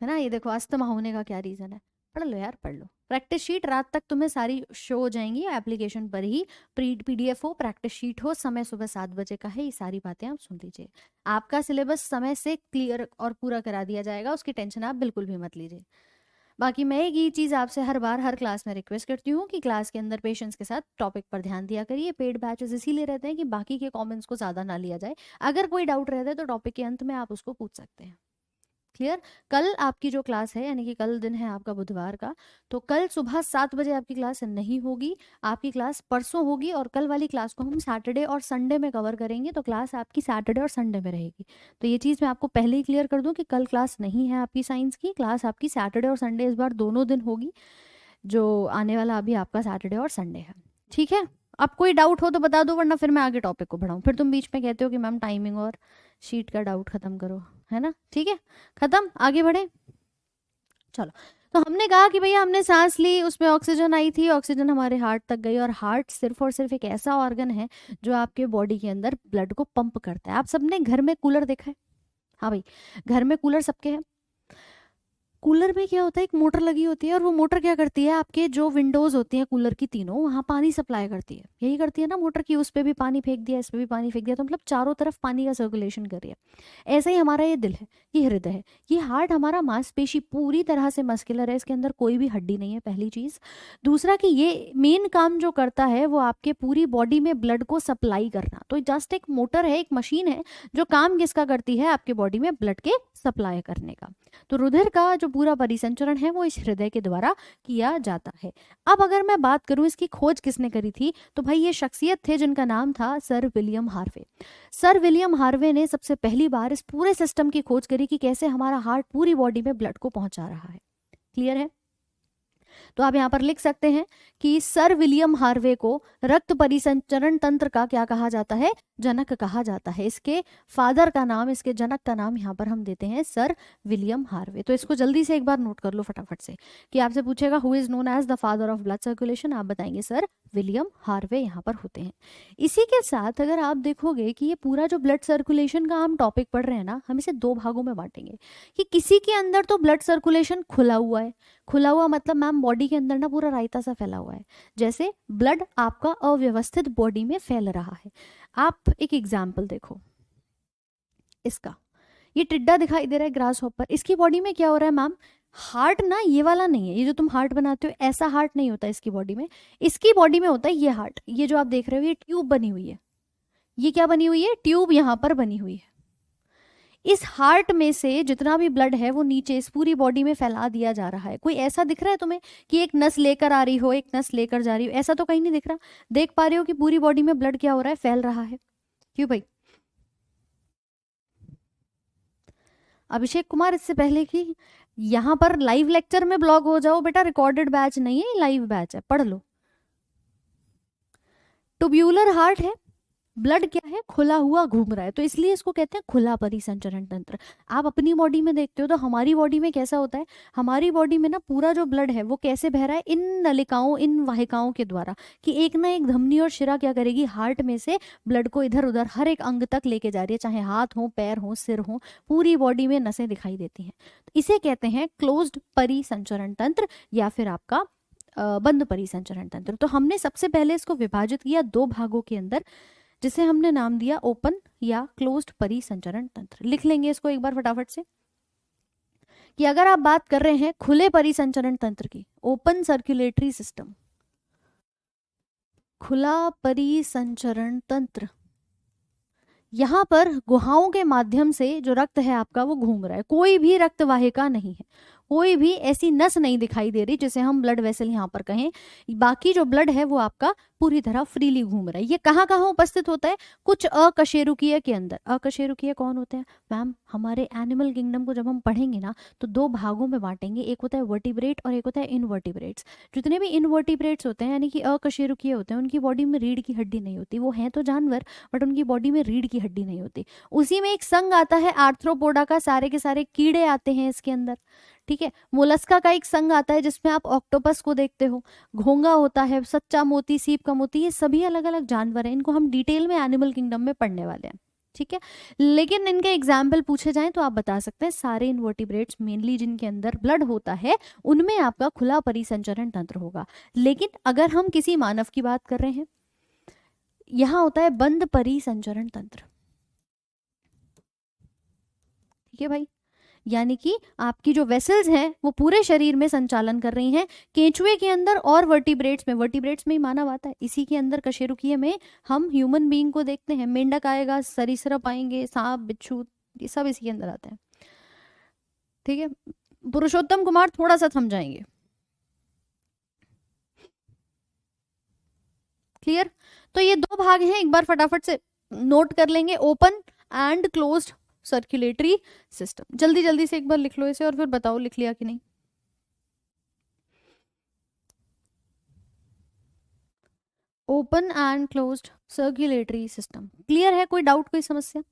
है ना? ये देखो अस्थमा होने का क्या रीजन है, पढ़ लो यार, पढ़ लो। प्रैक्टिस शीट रात तक तुम्हें सारी शो हो जाएंगी एप्लीकेशन पर ही, पीडीएफ हो, प्रैक्टिस शीट हो, समय सुबह 7 बजे का है, ये सारी बातें आप सुन लीजिए। आपका सिलेबस समय से क्लियर और पूरा करा दिया जाएगा, उसकी टेंशन आप बिल्कुल भी मत लीजिए। बाकी मैं एक ही चीज़ आपसे हर बार हर क्लास में रिक्वेस्ट करती हूँ कि क्लास के अंदर पेशेंस के साथ टॉपिक पर ध्यान दिया करिए। पेड बैचेस इसीलिए रहते हैं कि बाकी के कमेंट्स को ज़्यादा ना लिया जाए। अगर कोई डाउट रहता है तो टॉपिक के अंत में आप उसको पूछ सकते हैं। क्लियर? कल आपकी जो क्लास है, यानी कि कल दिन है आपका बुधवार का, तो कल सुबह 7 बजे आपकी क्लास नहीं होगी, आपकी क्लास परसों होगी, और कल वाली क्लास को हम सैटरडे और संडे में कवर करेंगे। तो क्लास आपकी सैटरडे और संडे में रहेगी। तो ये चीज़ मैं आपको पहले ही क्लियर कर दूं कि कल क्लास नहीं है आपकी साइंस की, क्लास आपकी सैटरडे और संडे इस बार दोनों दिन होगी। जो आने वाला अभी आपका सैटरडे और संडे है। ठीक है, अब कोई डाउट हो तो बता दो, वरना फिर मैं आगे टॉपिक को बढ़ाऊँ। फिर तुम बीच में कहते हो कि मैम टाइमिंग और शीट का डाउट खत्म करो, है ना? ठीक है, खत्म, आगे बढ़े। चलो, तो हमने कहा कि भैया हमने सांस ली, उसमें ऑक्सीजन आई थी, ऑक्सीजन हमारे हार्ट तक गई, और हार्ट सिर्फ और सिर्फ एक ऐसा ऑर्गन है जो आपके बॉडी के अंदर ब्लड को पंप करता है। आप सबने घर में कूलर देखा है? हाँ भाई, घर में कूलर सबके हैं। कूलर में क्या होता है, एक मोटर लगी होती है, और वो मोटर क्या करती है, आपके जो विंडोज होती हैं कूलर की तीनों, वहाँ पानी सप्लाई करती है। यही करती है ना मोटर की, उस पर भी पानी फेंक दिया, इस पर भी पानी फेंक दिया, तो मतलब चारों तरफ पानी का सर्कुलेशन कर रही है। ऐसा ही हमारा ये दिल है, ये हृदय है, ये हार्ट हमारा मांसपेशी पूरी तरह से मस्कुलर है, इसके अंदर कोई भी हड्डी नहीं है, पहली चीज। दूसरा कि ये मेन काम जो करता है वो आपके पूरी बॉडी में ब्लड को सप्लाई करना। तो जस्ट एक मोटर है, एक मशीन है जो काम किसका करती है, आपके बॉडी में ब्लड के सप्लाई करने का। तो रुधिर का जो पूरा परिसंचरण है वो इस हृदय के द्वारा किया जाता है। अब अगर मैं बात करूं इसकी खोज किसने करी थी, तो भाई ये शख्सियत थे जिनका नाम था sir William Harvey. Sir William Harvey ने सबसे पहली बार इस पूरे सिस्टम की खोज करी कि कैसे हमारा हार्ट पूरी बॉडी में ब्लड को पहुंचा रहा है। क्लियर है? तो आप यहाँ पर लिख सकते हैं कि सर विलियम हार्वे को रक्त परिसंचरण तंत्र का क्या कहा जाता है, जनक कहा जाता है। इसके फादर का नाम, इसके जनक का नाम यहाँ पर हम देते हैं सर विलियम हार्वे। तो इसको जल्दी से एक बार नोट कर लो फटाफट से, कि आपसे पूछेगा who is known as the father of blood circulation, आप बताएंगे सर विलियम हार्वे यहाँ पर होते हैं। इसी के साथ अगर आप देखोगे कि ये पूरा जो ब्लड सर्कुलेशन का हम टॉपिक पढ़ रहे हैं ना, हम इसे 2 भागों में बांटेंगे, कि किसी के अंदर तो ब्लड सर्कुलेशन खुला हुआ है। खुला हुआ मतलब मैम बॉडी के अंदर ना पूरा रायता सा फैला हुआ है, जैसे ब्लड आपका अव्यवस्थित बॉडी में फैल रहा है। आप एक एग्जाम्पल देखो इसका, ये टिड्डा दिखाई दे रहा है ग्रास हॉपर, इसकी बॉडी में क्या हो रहा है मैम, हार्ट ना ये वाला नहीं है, ये जो तुम हार्ट बनाते हो ऐसा हार्ट नहीं होता इसकी बॉडी में। इसकी बॉडी में होता है ये हार्ट, ये जो आप देख रहे हो ये ट्यूब बनी हुई है, ये क्या बनी हुई है, ट्यूब यहाँ पर बनी हुई है। इस हार्ट में से जितना भी ब्लड है वो नीचे इस पूरी बॉडी में फैला दिया जा रहा है। कोई ऐसा दिख रहा है तुम्हें कि एक नस लेकर आ रही हो, एक नस लेकर जा रही हो? ऐसा तो कहीं नहीं दिख रहा। देख पा रहे हो कि पूरी बॉडी में ब्लड क्या हो रहा है, फैल रहा है। क्यों भाई? अभिषेक कुमार, इससे पहले कि यहाँ पर लाइव लेक्चर में ब्लॉग हो जाओ बेटा, रिकॉर्डेड बैच नहीं है, लाइव बैच है, पढ़ लो। ट्यूब्यूलर हार्ट है, ब्लड क्या है, खुला हुआ घूम रहा है, तो इसलिए इसको कहते हैं खुला परिसंचरण तंत्र। आप अपनी बॉडी में देखते हो तो हमारी बॉडी में कैसा होता है, हमारी बॉडी में ना पूरा जो ब्लड है वो कैसे बह रहा है, इन नलिकाओं, इन वाहिकाओं के द्वारा, कि एक ना एक धमनी और शिरा क्या करेगी, हार्ट में से ब्लड को इधर उधर हर एक अंग तक लेके जा रही है, चाहे हाथ हो, पैर हो, सिर हो, पूरी बॉडी में नसें दिखाई देती हैं। तो इसे कहते हैं क्लोज्ड परिसंचरण तंत्र या फिर आपका बंद परिसंचरण तंत्र। तो हमने सबसे पहले इसको विभाजित किया दो भागों के अंदर, जिसे हमने नाम दिया ओपन या क्लोज्ड परिसंचरण तंत्र। लिख लेंगे इसको एक बार फटाफट से, कि अगर आप बात कर रहे हैं खुले परिसंचरण तंत्र की, ओपन सर्कुलेटरी सिस्टम, खुला परिसंचरण तंत्र, यहाँ पर गुहाओं के माध्यम से जो रक्त है आपका वो घूम रहा है, कोई भी रक्त वाहिका नहीं है, कोई भी ऐसी नस नहीं दिखाई दे रही जिसे हम ब्लड वेसल यहाँ पर कहें। बाकी जो ब्लड है वो आपका पूरी तरह फ्रीली घूम रहा है। ये कहाँ कहाँ उपस्थित होता है, कुछ अकशेरुकीय के अंदर। अकशेरुकीय कौन होते हैं मैम, हमारे एनिमल किंगडम को जब हम पढ़ेंगे ना तो दो भागों में बांटेंगे, एक होता है वर्टिब्रेट और एक होता है इनवर्टिब्रेट्स। जितने भी इनवर्टिब्रेट्स होते हैं यानी कि अकशेरुकीय होते हैं, उनकी बॉडी में रीढ़ की हड्डी नहीं होती, वो हैं तो जानवर बट उनकी बॉडी में रीढ़ की हड्डी नहीं होती। उसी में एक संघ आता है आर्थ्रोपोडा का, सारे के सारे कीड़े आते हैं इसके अंदर, ठीक है। मोलस्का का एक संघ आता है जिसमें आप ऑक्टोपस को देखते हो, घोंगा होता है, सच्चा मोती, सीप का मोती, ये सभी अलग अलग जानवर हैं, इनको हम डिटेल में एनिमल किंगडम में पढ़ने वाले हैं, ठीक है। लेकिन इनके एग्जाम्पल पूछे जाएं तो आप बता सकते हैं सारे इनवर्टिब्रेट्स मेनली जिनके अंदर ब्लड होता है उनमें आपका खुला परिसंचरण तंत्र होगा। लेकिन अगर हम किसी मानव की बात कर रहे हैं, यहां होता है बंद परिसंचरण तंत्र, ठीक है भाई। यानी कि आपकी जो वेसल्स हैं वो पूरे शरीर में संचालन कर रही हैं, केंचुए के अंदर और वर्टिब्रेट्स में ही मानव आता है, इसी के अंदर कशेरुकीय में हम ह्यूमन बीइंग को देखते हैं, मेंढक आएगा, सरीसृप आएंगे, सांप, बिच्छू, ये सब इसी के अंदर आते हैं, ठीक है। पुरुषोत्तम कुमार थोड़ा सा समझाएंगे, क्लियर। तो ये दो भाग हैं, एक बार फटाफट से नोट कर लेंगे, open and closed circulatory system. जल्दी जल्दी से एक बार लिख लो इसे और फिर बताओ लिख लिया कि नहीं। Open and closed circulatory system, clear है, कोई डाउट, कोई समस्या,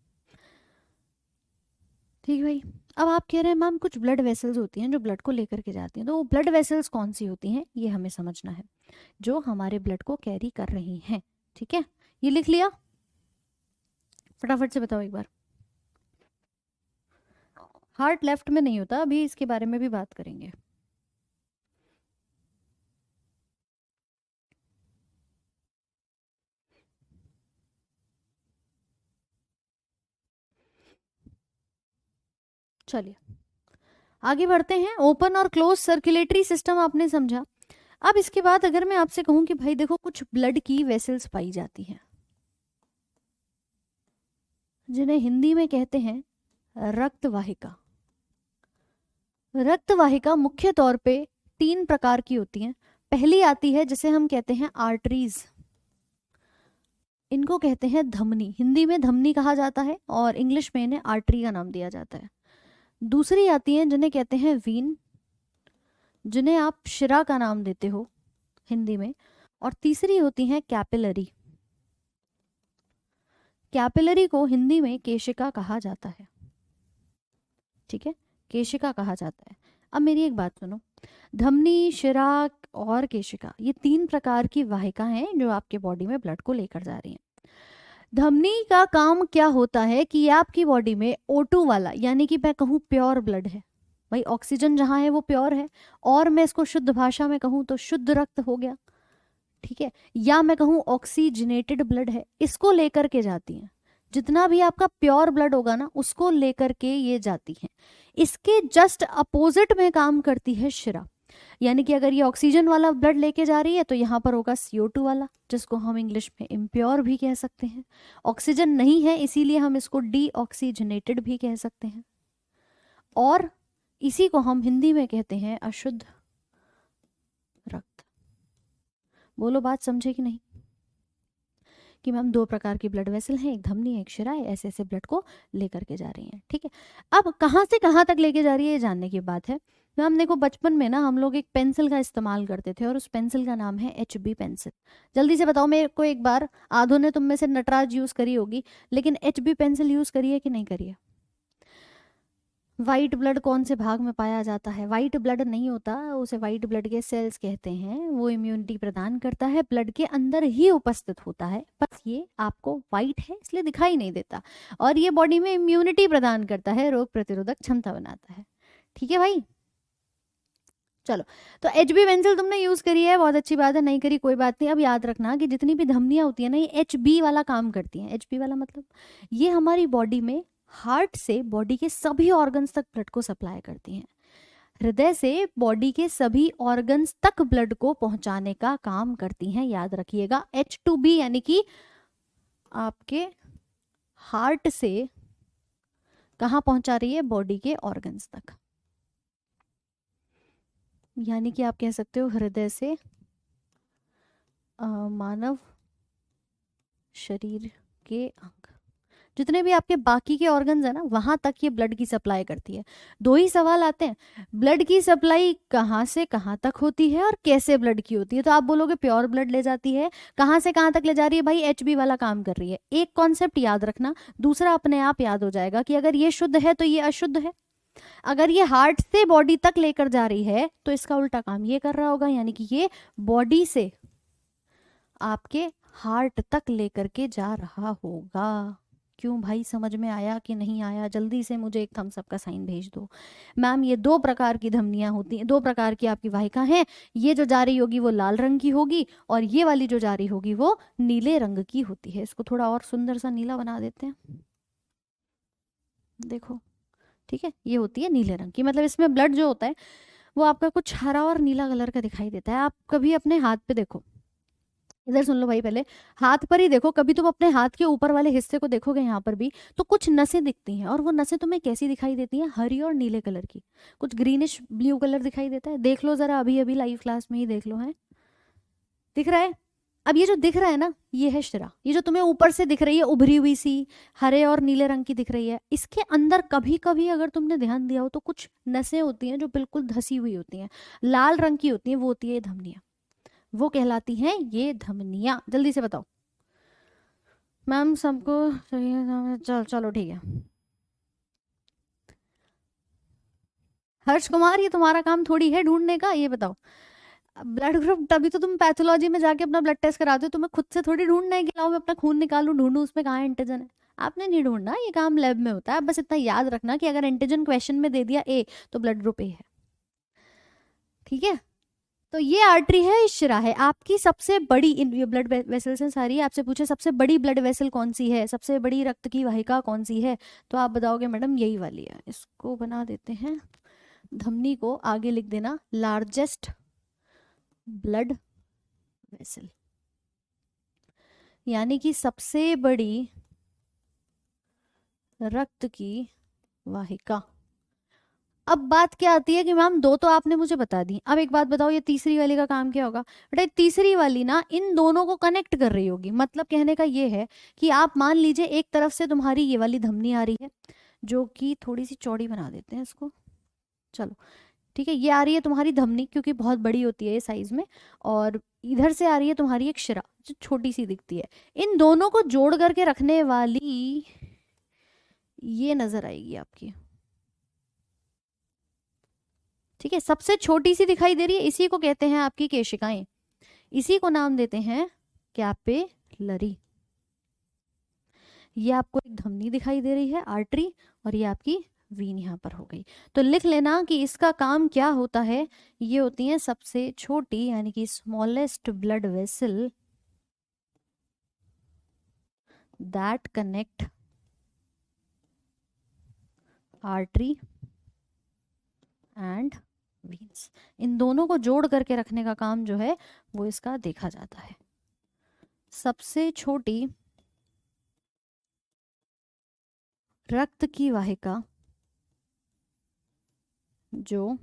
ठीक भाई। अब आप कह रहे हैं मैम कुछ ब्लड वेसल्स होती हैं जो ब्लड को लेकर के जाती हैं, तो वो ब्लड वेसल्स कौन सी होती हैं ये हमें समझना है, जो हमारे ब्लड को कैरी कर रही हैं, ठीक है। ये लिख लिया, फटाफट से बताओ एक बार। हार्ट लेफ्ट में नहीं होता, अभी इसके बारे में भी बात करेंगे। चलिए आगे बढ़ते हैं। ओपन और क्लोज सर्कुलेटरी सिस्टम आपने समझा। अब इसके बाद अगर मैं आपसे कहूं कि भाई देखो कुछ ब्लड की वेसल्स पाई जाती हैं जिन्हें हिंदी में कहते हैं रक्तवाहिका। रक्तवाहिका मुख्य तौर पे 3 प्रकार की होती हैं। पहली आती है जिसे हम कहते हैं आर्टरीज, इनको कहते हैं धमनी, हिंदी में धमनी कहा जाता है और इंग्लिश में इन्हें आर्टरी का नाम दिया जाता है। दूसरी आती है जिन्हें कहते हैं वीन, जिन्हें आप शिरा का नाम देते हो हिंदी में। और तीसरी होती है कैपिलरी, कैपिलरी को हिंदी में केशिका कहा जाता है, ठीक है, केशिका कहा जाता है। अब मेरी एक बात सुनो, धमनी, शिरा और केशिका ये 3 प्रकार की वाहिका हैं जो आपके बॉडी में ब्लड को लेकर जा रही हैं। धमनी का काम क्या होता है कि ये आपकी बॉडी में O2 वाला, यानी कि मैं कहूँ प्योर ब्लड है, भाई ऑक्सीजन जहाँ है वो प्योर है, और मैं इसको शुद्ध भाषा में कहूँ तो शुद्ध रक्त हो गया, ठीक है, या मैं कहूँ ऑक्सीजनेटेड ब्लड है, इसको लेकर के जाती हैं। जितना भी आपका प्योर ब्लड होगा ना उसको लेकर के ये जाती हैं। इसके जस्ट अपोजिट में काम करती है शिरा, यानी कि अगर ये ऑक्सीजन वाला ब्लड लेके जा रही है तो यहाँ पर होगा CO2 वाला, जिसको हम इंग्लिश में इम्प्योर भी कह सकते हैं। ऑक्सीजन नहीं है इसीलिए हम इसको डीऑक्सीजनेटेड भी कह सकते हैं, और इसी को हम हिंदी में कहते हैं अशुद्ध रक्त। बोलो बात समझे कि नहीं। कि मैम दो प्रकार की ब्लड वेसल हैं, एक धमनी है एक शिरा है, ऐसे ऐसे ब्लड को लेकर के जा रही हैं। ठीक है, अब कहाँ से कहाँ तक लेके जा रही है ये जानने की बात है। मैम देखो बचपन में ना हम लोग एक पेंसिल का इस्तेमाल करते थे और उस पेंसिल का नाम है HB पेंसिल। जल्दी से बताओ मेरे को एक बार, आधों ने तुम में से नटराज यूज करी होगी, लेकिन HB पेंसिल यूज करी है कि नहीं करी है? वाइट ब्लड कौन से भाग में पाया जाता है? वाइट ब्लड नहीं होता, उसे वाइट ब्लड के सेल्स कहते हैं। वो इम्यूनिटी प्रदान करता है, ब्लड के अंदर ही उपस्थित होता है, बस ये आपको वाइट है इसलिए दिखाई नहीं देता, और ये बॉडी में इम्यूनिटी प्रदान करता है, रोग प्रतिरोधक क्षमता बनाता है। ठीक है भाई, चलो। तो HB पेंसिल तुमने यूज करी है, बहुत अच्छी बात है, नहीं करी कोई बात नहीं। अब याद रखना कि जितनी भी धमनियां होती है ना, ये HB वाला काम करती हैं। HB वाला मतलब ये हमारी बॉडी में हार्ट से बॉडी के सभी ऑर्गन्स तक ब्लड को सप्लाई करती हैं, हृदय से बॉडी के सभी ऑर्गन्स तक ब्लड को पहुंचाने का काम करती हैं। याद रखिएगा, H2B यानी कि आपके हार्ट से कहाँ पहुंचा रही है? बॉडी के ऑर्गन्स तक, यानी कि आप कह सकते हो हृदय से मानव शरीर के अंग, जितने भी आपके बाकी के ऑर्गन्स है ना, वहां तक ये ब्लड की सप्लाई करती है। दो ही सवाल आते हैं, ब्लड की सप्लाई कहाँ से कहाँ तक होती है और कैसे ब्लड की होती है? तो आप बोलोगे प्योर ब्लड ले जाती है, कहाँ से कहाँ तक ले जा रही है भाई? HB वाला काम कर रही है। एक कॉन्सेप्ट याद रखना, दूसरा अपने आप याद हो जाएगा कि अगर ये शुद्ध है तो ये अशुद्ध है। अगर ये हार्ट से बॉडी तक लेकर जा रही है तो इसका उल्टा काम ये कर रहा होगा, यानी कि ये बॉडी से आपके हार्ट तक लेकर के जा रहा होगा। क्यों भाई, समझ में आया कि नहीं आया? जल्दी से मुझे एक थम्स अप का साइन भेज दो। मैम ये दो प्रकार की धमनियां होती हैं, दो प्रकार की आपकी वाहिका हैं, ये जो जा रही होगी वो लाल रंग की होगी और ये वाली जो जा रही होगी वो नीले रंग की होती है। इसको थोड़ा और सुंदर सा नीला बना देते हैं, देखो। ठीक है, ये होती है नीले रंग की, मतलब इसमें ब्लड जो होता है वो आपका कुछ हरा और नीला कलर का दिखाई देता है। आप कभी अपने हाथ पे देखो, इधर सुन लो भाई, पहले हाथ पर ही देखो, कभी तुम अपने हाथ के ऊपर वाले हिस्से को देखोगे यहाँ पर भी तो कुछ नसें दिखती हैं, और वो नसें तुम्हें कैसी दिखाई देती हैं? हरी और नीले कलर की, कुछ ग्रीनिश ब्लू कलर दिखाई देता है। देख लो जरा, अभी अभी लाइव क्लास में ही देख लो, है दिख रहा है? अब ये जो दिख रहा है ना, ये है शिरा। ये जो तुम्हें ऊपर से दिख रही है उभरी हुई सी, हरे और नीले रंग की दिख रही है, इसके अंदर कभी कभी अगर तुमने ध्यान दिया हो तो कुछ नसें होती हैं जो बिल्कुल धसी हुई होती हैं, लाल रंग की होती हैं, वो होती है धमनियां, वो कहलाती हैं ये धमनियां। जल्दी से बताओ मैम सबको चल चलो ठीक है। हर्ष कुमार, ये तुम्हारा काम थोड़ी है ढूंढने का, ये बताओ। ब्लड ग्रुप तभी तो तुम पैथोलॉजी में जाके अपना ब्लड टेस्ट कराते हो, तुम्हें खुद से थोड़ी ढूंढना है कि लाओ मैं अपना खून निकालूं, ढूंढूं उसमें कहाँ एंटीजन है। आपने नहीं ढूंढना, ये काम लैब में होता है। बस इतना याद रखना कि अगर एंटीजन क्वेश्चन में दे दिया ए तो ब्लड ग्रुप ए है। ठीक है, तो ये आर्टरी है, शिरा है। आपकी सबसे बड़ी इन ये ब्लड वेसल्स हैं सारी, आपसे पूछे सबसे बड़ी ब्लड वेसल कौन सी है, सबसे बड़ी रक्त की वाहिका कौन सी है, तो आप बताओगे मैडम यही वाली है। इसको बना देते हैं, धमनी को आगे लिख देना लार्जेस्ट ब्लड वेसल, यानी कि सबसे बड़ी रक्त की वाहिका। अब बात क्या आती है कि मैम दो तो आपने मुझे बता दी, अब एक बात बताओ ये तीसरी वाली का काम क्या होगा? बेटा तीसरी वाली ना इन दोनों को कनेक्ट कर रही होगी। मतलब कहने का ये है कि आप मान लीजिए एक तरफ से तुम्हारी ये वाली धमनी आ रही है, जो कि थोड़ी सी चौड़ी बना देते हैं इसको, चलो ठीक है, ये आ रही है तुम्हारी धमनी क्योंकि बहुत बड़ी होती है ये साइज में, और इधर से आ रही है तुम्हारी एक शिरा जो छोटी सी दिखती है। इन दोनों को जोड़ करके रखने वाली ये नजर आएगी आपकी। ठीक है, सबसे छोटी सी दिखाई दे रही है, इसी को कहते हैं आपकी केशिकाएं, इसी को नाम देते हैं कैपिलरी। ये आपको एक धमनी दिखाई दे रही है, आर्टरी, और ये आपकी वीन यहाँ पर हो गई। तो लिख लेना कि इसका काम क्या होता है। ये होती है सबसे छोटी यानी कि smallest blood vessel that connect artery and veins. इन दोनों को जोड़ करके रखने का काम जो है वो इसका देखा जाता है। सबसे छोटी रक्त की वाहिका जो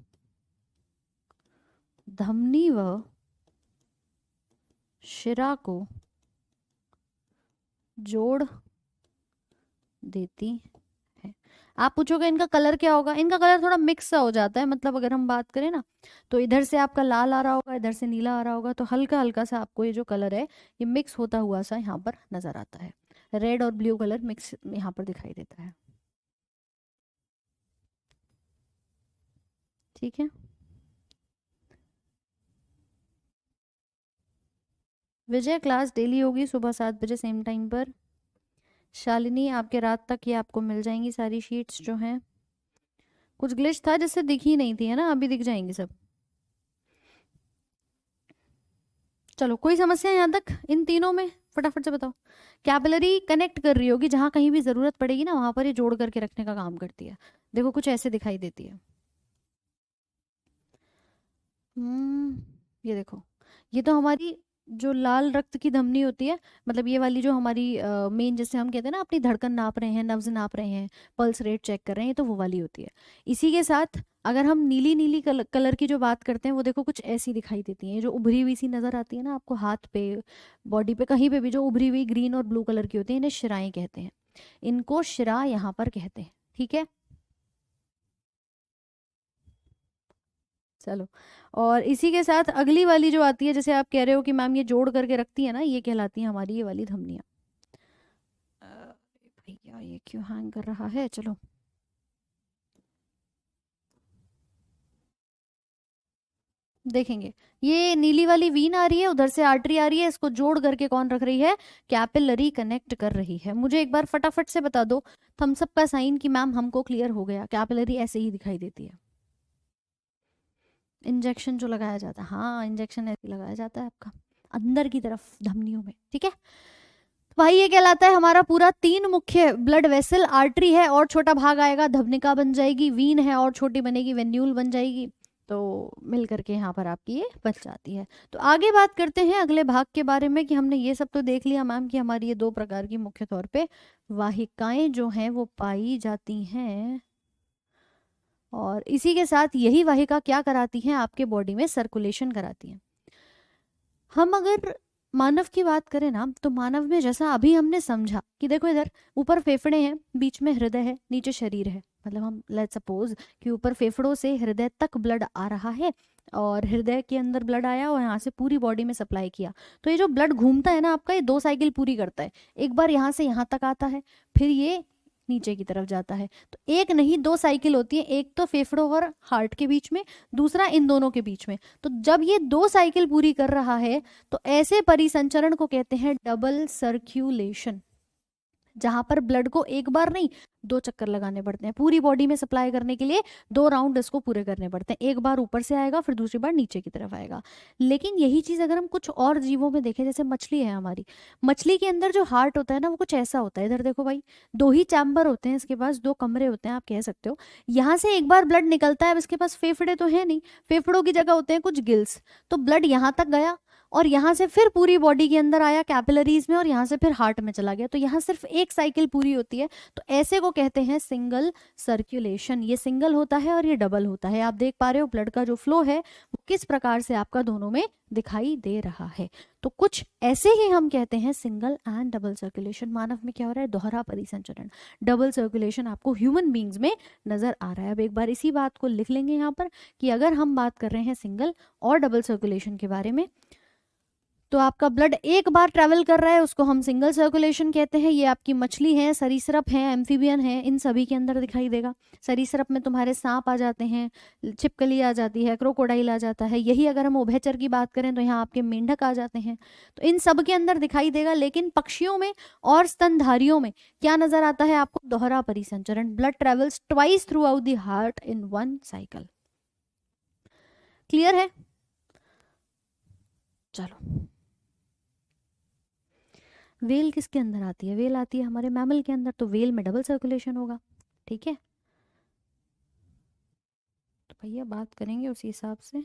धमनी व शिरा को जोड़ देती है। आप पूछोगे इनका कलर क्या होगा, इनका कलर थोड़ा मिक्स सा हो जाता है, मतलब अगर हम बात करें ना, तो इधर से आपका लाल आ रहा होगा, इधर से नीला आ रहा होगा, तो हल्का हल्का सा आपको ये जो कलर है ये मिक्स होता हुआ सा यहाँ पर नजर आता है। रेड और ब्लू कलर मिक्स यहाँ पर दिखाई देता है। ठीक है। विजय क्लास डेली होगी सुबह 7 बजे सेम टाइम पर। शालिनी आपके रात तक ये आपको मिल जाएंगी सारी शीट्स जो हैं। कुछ ग्लिच था जिससे दिखी नहीं थी, है ना, अभी दिख जाएंगी सब। चलो, कोई समस्या यहाँ तक इन तीनों में? फटाफट से बताओ। कैपिलरी कनेक्ट कर रही होगी, जहां कहीं भी जरूरत पड़ेगी ना वहां पर ये जोड़ करके रखने का काम करती है। देखो कुछ ऐसे दिखाई देती है। ये देखो, ये तो हमारी जो लाल रक्त की धमनी होती है, मतलब ये वाली जो हमारी मेन, जैसे हम कहते हैं ना अपनी धड़कन नाप रहे हैं, नब्ज नाप रहे हैं, पल्स रेट चेक कर रहे हैं, ये तो वो वाली होती है। इसी के साथ अगर हम नीली नीली कलर की जो बात करते हैं, वो देखो कुछ ऐसी दिखाई देती है, ये जो उभरी हुई सी नजर आती है ना आपको हाथ पे, बॉडी पे, कहीं पे भी जो उभरी हुई ग्रीन और ब्लू कलर की होती है, इन्हें शिराएं कहते हैं। इनको शिरा यहाँ पर कहते हैं। ठीक है। चलो, और इसी के साथ अगली वाली जो आती है, जैसे आप कह रहे हो कि मैम ये जोड़ करके रखती है ना, ये कहलाती है हमारी ये वाली धमनियाँ। भैया ये क्यों हैंग कर रहा है? चलो, देखेंगे। ये नीली वाली वीन आ रही है, उधर से आर्टरी आ रही है, इसको जोड़ करके कौन रख रही है? कैपिलरी कनेक्ट कर रही है। मुझे एक बार फटाफट से बता दो थम्स अप का साइन कि मैम हमको क्लियर हो गया। कैपिलरी ऐसे ही दिखाई देती है। इंजेक्शन जो लगाया जाता है, हाँ इंजेक्शन ऐसे ही लगाया जाता है आपका अंदर की तरफ धमनियों में। ठीक है। भाई ये कहलाता है हमारा पूरा 3 मुख्य ब्लड वेसल। आर्टरी है और छोटा भाग आएगा धमनिका बन जाएगी, वीन है और छोटी बनेगी वेन्यूल बन जाएगी। तो मिल करके यहाँ पर आपकी ये बच जाती है। तो आगे बात करते हैं अगले भाग के बारे में, कि हमने ये सब तो देख लिया मैम कि हमारी ये 2 प्रकार की मुख्य तौर पे वाहिकाएं जो हैं वो पाई जाती हैं, और इसी के साथ यही वाहिका क्या कराती हैं? आपके बॉडी में सर्कुलेशन कराती हैं। हम अगर मानव की बात करें ना, तो मानव में जैसा अभी हमने समझा कि देखो इधर ऊपर फेफड़े हैं, बीच में हृदय है, नीचे शरीर है, मतलब हम लेट्स सपोज कि ऊपर फेफड़ों से हृदय तक ब्लड आ रहा है, और हृदय के अंदर ब्लड आया और यहाँ से पूरी बॉडी में सप्लाई किया। तो ये जो ब्लड घूमता है ना आपका, ये 2 साइकिल पूरी करता है। एक बार यहाँ से यहाँ तक आता है, फिर ये नीचे की तरफ जाता है। तो एक नहीं 2 साइकिल होती है, एक तो फेफड़ों और हार्ट के बीच में, दूसरा इन दोनों के बीच में। तो जब ये 2 साइकिल पूरी कर रहा है, तो ऐसे परिसंचरण को कहते हैं डबल सर्क्यूलेशन, जहां पर ब्लड को एक बार नहीं 2 चक्कर लगाने पड़ते हैं पूरी बॉडी में सप्लाई करने के लिए। 2 राउंड इसको पूरे करने पड़ते हैं, एक बार ऊपर से आएगा फिर दूसरी बार नीचे की तरफ आएगा। लेकिन यही चीज अगर हम कुछ और जीवों में देखें, जैसे मछली है हमारी, मछली के अंदर जो हार्ट होता है ना, वो कुछ ऐसा होता है। इधर देखो भाई, 2 ही चैम्बर होते हैं इसके पास, 2 कमरे होते हैं आप कह सकते हो। यहाँ से एक बार ब्लड निकलता है, अब इसके पास फेफड़े तो है नहीं, फेफड़ों की जगह होते हैं कुछ गिल्स। तो ब्लड यहाँ तक गया, और यहाँ से फिर पूरी बॉडी के अंदर आया कैपिलरीज में, और यहाँ से फिर हार्ट में चला गया। तो यहाँ सिर्फ एक साइकिल पूरी होती है। तो ऐसे को कहते हैं सिंगल सर्कुलेशन। ये सिंगल होता है और ये डबल होता है। आप देख पा रहे हो ब्लड का जो फ्लो है वो किस प्रकार से आपका दोनों में दिखाई दे रहा है। तो कुछ ऐसे ही हम कहते हैं सिंगल एंड डबल सर्कुलेशन। मानव में क्या हो रहा है? दोहरा परिसंचरण, डबल सर्कुलेशन आपको ह्यूमन बींग्स में नजर आ रहा है। अब एक बार इसी बात को लिख लेंगे यहाँ पर, कि अगर हम बात कर रहे हैं सिंगल और डबल सर्कुलेशन के बारे में, तो आपका ब्लड एक बार ट्रेवल कर रहा है, उसको हम सिंगल सर्कुलेशन कहते हैं। ये आपकी मछली है, सरीसृप है, एम्फीबियन है, इन सभी के अंदर दिखाई देगा। सरीसृप में तुम्हारे सांप आ जाते हैं, छिपकली आ जाती है, क्रोकोडाइल आ जाता है। यही अगर हम उभयचर की बात करें तो यहाँ आपके मेंढक आ जाते हैं। तो इन सब के अंदर दिखाई देगा। लेकिन पक्षियों में और स्तनधारियों में क्या नजर आता है आपको? दोहरा परिसंचरण। Blood travels twice through out the heart in 1 cycle. Clear है? चलो, वेल किसके अंदर आती है? वेल आती है हमारे मैमल के अंदर, तो वेल में डबल सर्कुलेशन होगा। ठीक है। तो भैया बात करेंगे उसी हिसाब से।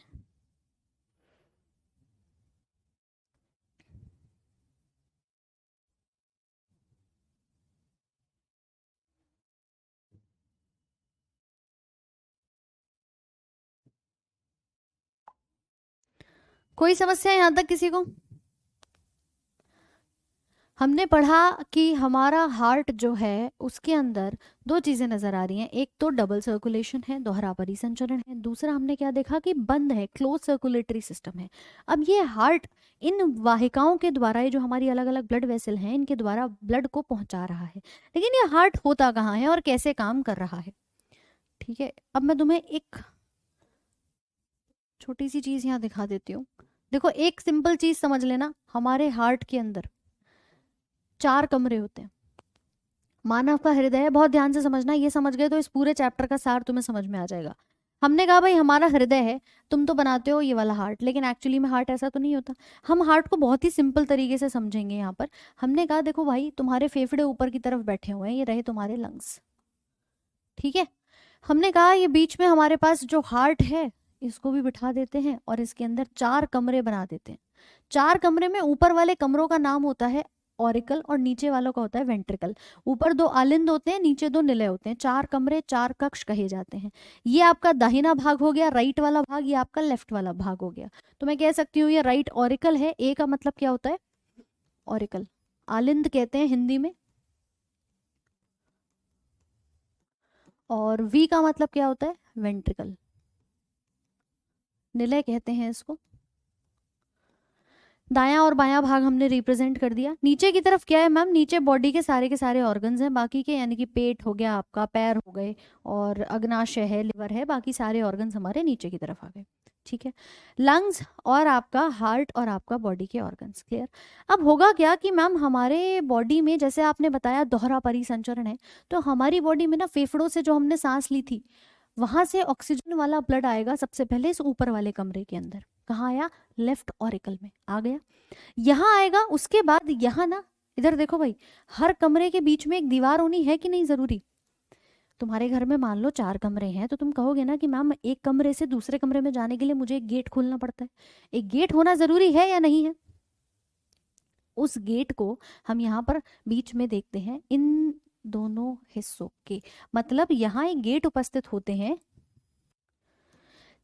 कोई समस्या यहाँ तक किसी को? हमने पढ़ा कि हमारा हार्ट जो है उसके अंदर दो चीजें नजर आ रही हैं, एक तो डबल सर्कुलेशन है, दोहरा परिसंचरण है, दूसरा हमने क्या देखा कि बंद है, क्लोज सर्कुलेटरी सिस्टम है। अब ये हार्ट इन वाहिकाओं के द्वारा, ये जो हमारी अलग अलग ब्लड वेसल हैं इनके द्वारा ब्लड को पहुंचा रहा है, लेकिन ये हार्ट होता कहाँ है और कैसे काम कर रहा है। ठीक है, अब मैं तुम्हें एक छोटी सी चीज यहाँ दिखा देती हूँ। देखो, एक सिंपल चीज समझ लेना, हमारे हार्ट के अंदर 4 कमरे होते हैं। मानव का हृदय है, बहुत ध्यान से समझना, ये समझ गए तो इस पूरे चैप्टर का सार तुम्हें समझ में आ जाएगा। हमने कहा भाई हमारा हृदय है, तुम तो बनाते हो ये वाला हार्ट, लेकिन एक्चुअली में हार्ट ऐसा तो नहीं होता। हम हार्ट को बहुत ही सिंपल तरीके से समझेंगे यहाँ पर। हमने कहा देखो भाई, तुम्हारे फेफड़े ऊपर की तरफ बैठे हुए हैं, ये रहे तुम्हारे लंग्स। ठीक है, हमने कहा ये बीच में हमारे पास जो हार्ट है इसको भी बिठा देते हैं और इसके अंदर 4 कमरे बना देते हैं। 4 कमरे में ऊपर वाले कमरों का नाम होता है ऑरिकल और नीचे वालों का होता है वेंट्रिकल। ऊपर 2 आलिंद होते हैं, नीचे 2 निलय होते हैं। 4 कमरे, 4 कक्ष कहे जाते हैं। ये आपका दाहिना भाग हो गया, राइट वाला भाग, ये आपका लेफ्ट वाला भाग हो गया। तो मैं कह सकती हूँ ये राइट ऑरिकल है। ए का मतलब क्या होता है? ऑरिकल। आलिंद कहते हैं हिंदी में। और वी का मतलब क्या होता है? वेंट्रिकल। निलय कहते हैं इसको। दायां और बायां भाग हमने रिप्रेजेंट कर दिया। नीचे की तरफ क्या है मैम? नीचे बॉडी के सारे ऑर्गन्स हैं बाकी के, यानी कि पेट हो गया आपका, पैर हो गए, और अग्नाशय है, लिवर है, बाकी सारे ऑर्गन्स हमारे नीचे की तरफ आ गए। ठीक है, लंग्स और आपका हार्ट और आपका बॉडी के ऑर्गन्स। क्लियर? अब होगा क्या कि मैम हमारे बॉडी में, जैसे आपने बताया दोहरा परिसंचरण है, तो हमारी बॉडी में ना फेफड़ों से जो हमने सांस ली थी वहां से ऑक्सीजन वाला ब्लड आएगा सबसे पहले इस ऊपर वाले कमरे के अंदर। कहाँ आया? लेफ्ट ऑरिकल में आ गया। यहाँ आएगा, उसके बाद यहाँ ना, इधर देखो भाई, हर कमरे के बीच में एक दीवार होनी है कि नहीं जरूरी? तुम्हारे घर में मान लो 4 कमरे हैं, तो तुम कहोगे ना कि मैम एक कमरे से दूसरे कमरे में जाने के लिए मुझे एक गेट खोलना पड़ता है। एक गेट होना जरूरी है या नहीं है? उस गेट को हम यहाँ पर बीच में देखते हैं, इन दोनों हिस्सों के, मतलब यहाँ एक गेट उपस्थित होते हैं।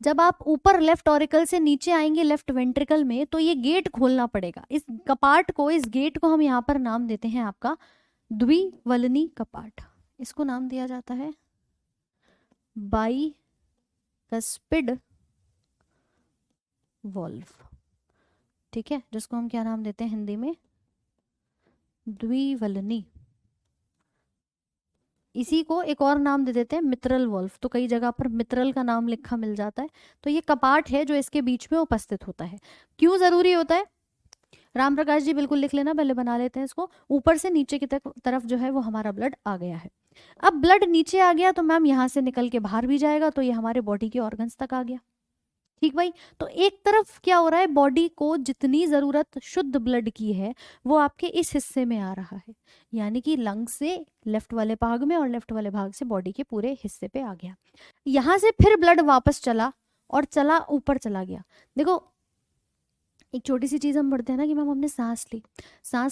जब आप ऊपर लेफ्ट ऑरिकल से नीचे आएंगे लेफ्ट वेंट्रिकल में, तो ये गेट खोलना पड़ेगा। इस कपाट को, इस गेट को हम यहाँ पर नाम देते हैं आपका द्विवलनी कपाट। इसको नाम दिया जाता है बाइकस्पिड वॉल्व। ठीक है, जिसको हम क्या नाम देते हैं हिंदी में? द्विवलनी। इसी को एक और नाम दे देते हैं मित्रल वॉल्व, तो कई जगह पर मित्रल का नाम लिखा मिल जाता है। तो ये कपाट है जो इसके बीच में उपस्थित होता है। क्यों जरूरी होता है? राम प्रकाश जी बिल्कुल लिख लेना, पहले बना लेते हैं इसको। ऊपर से नीचे की तरफ जो है वो हमारा ब्लड आ गया है। अब ब्लड नीचे आ गया तो मैम यहाँ से निकल के बाहर भी जाएगा, तो ये हमारे बॉडी के ऑर्गन्स तक आ गया। ठीक भाई, तो एक तरफ क्या हो रहा है, बॉडी को जितनी जरूरत शुद्ध ब्लड की है वो आपके इस हिस्से में आ रहा है, यानी कि लंग से लेफ्ट वाले भाग में और लेफ्ट वाले भाग से बॉडी के पूरे हिस्से पे आ गया। यहाँ से फिर ब्लड वापस चला और चला ऊपर चला गया। देखो, एक छोटी सी चीज़ हम पढ़ते हैं ना कि मैम हमने सांस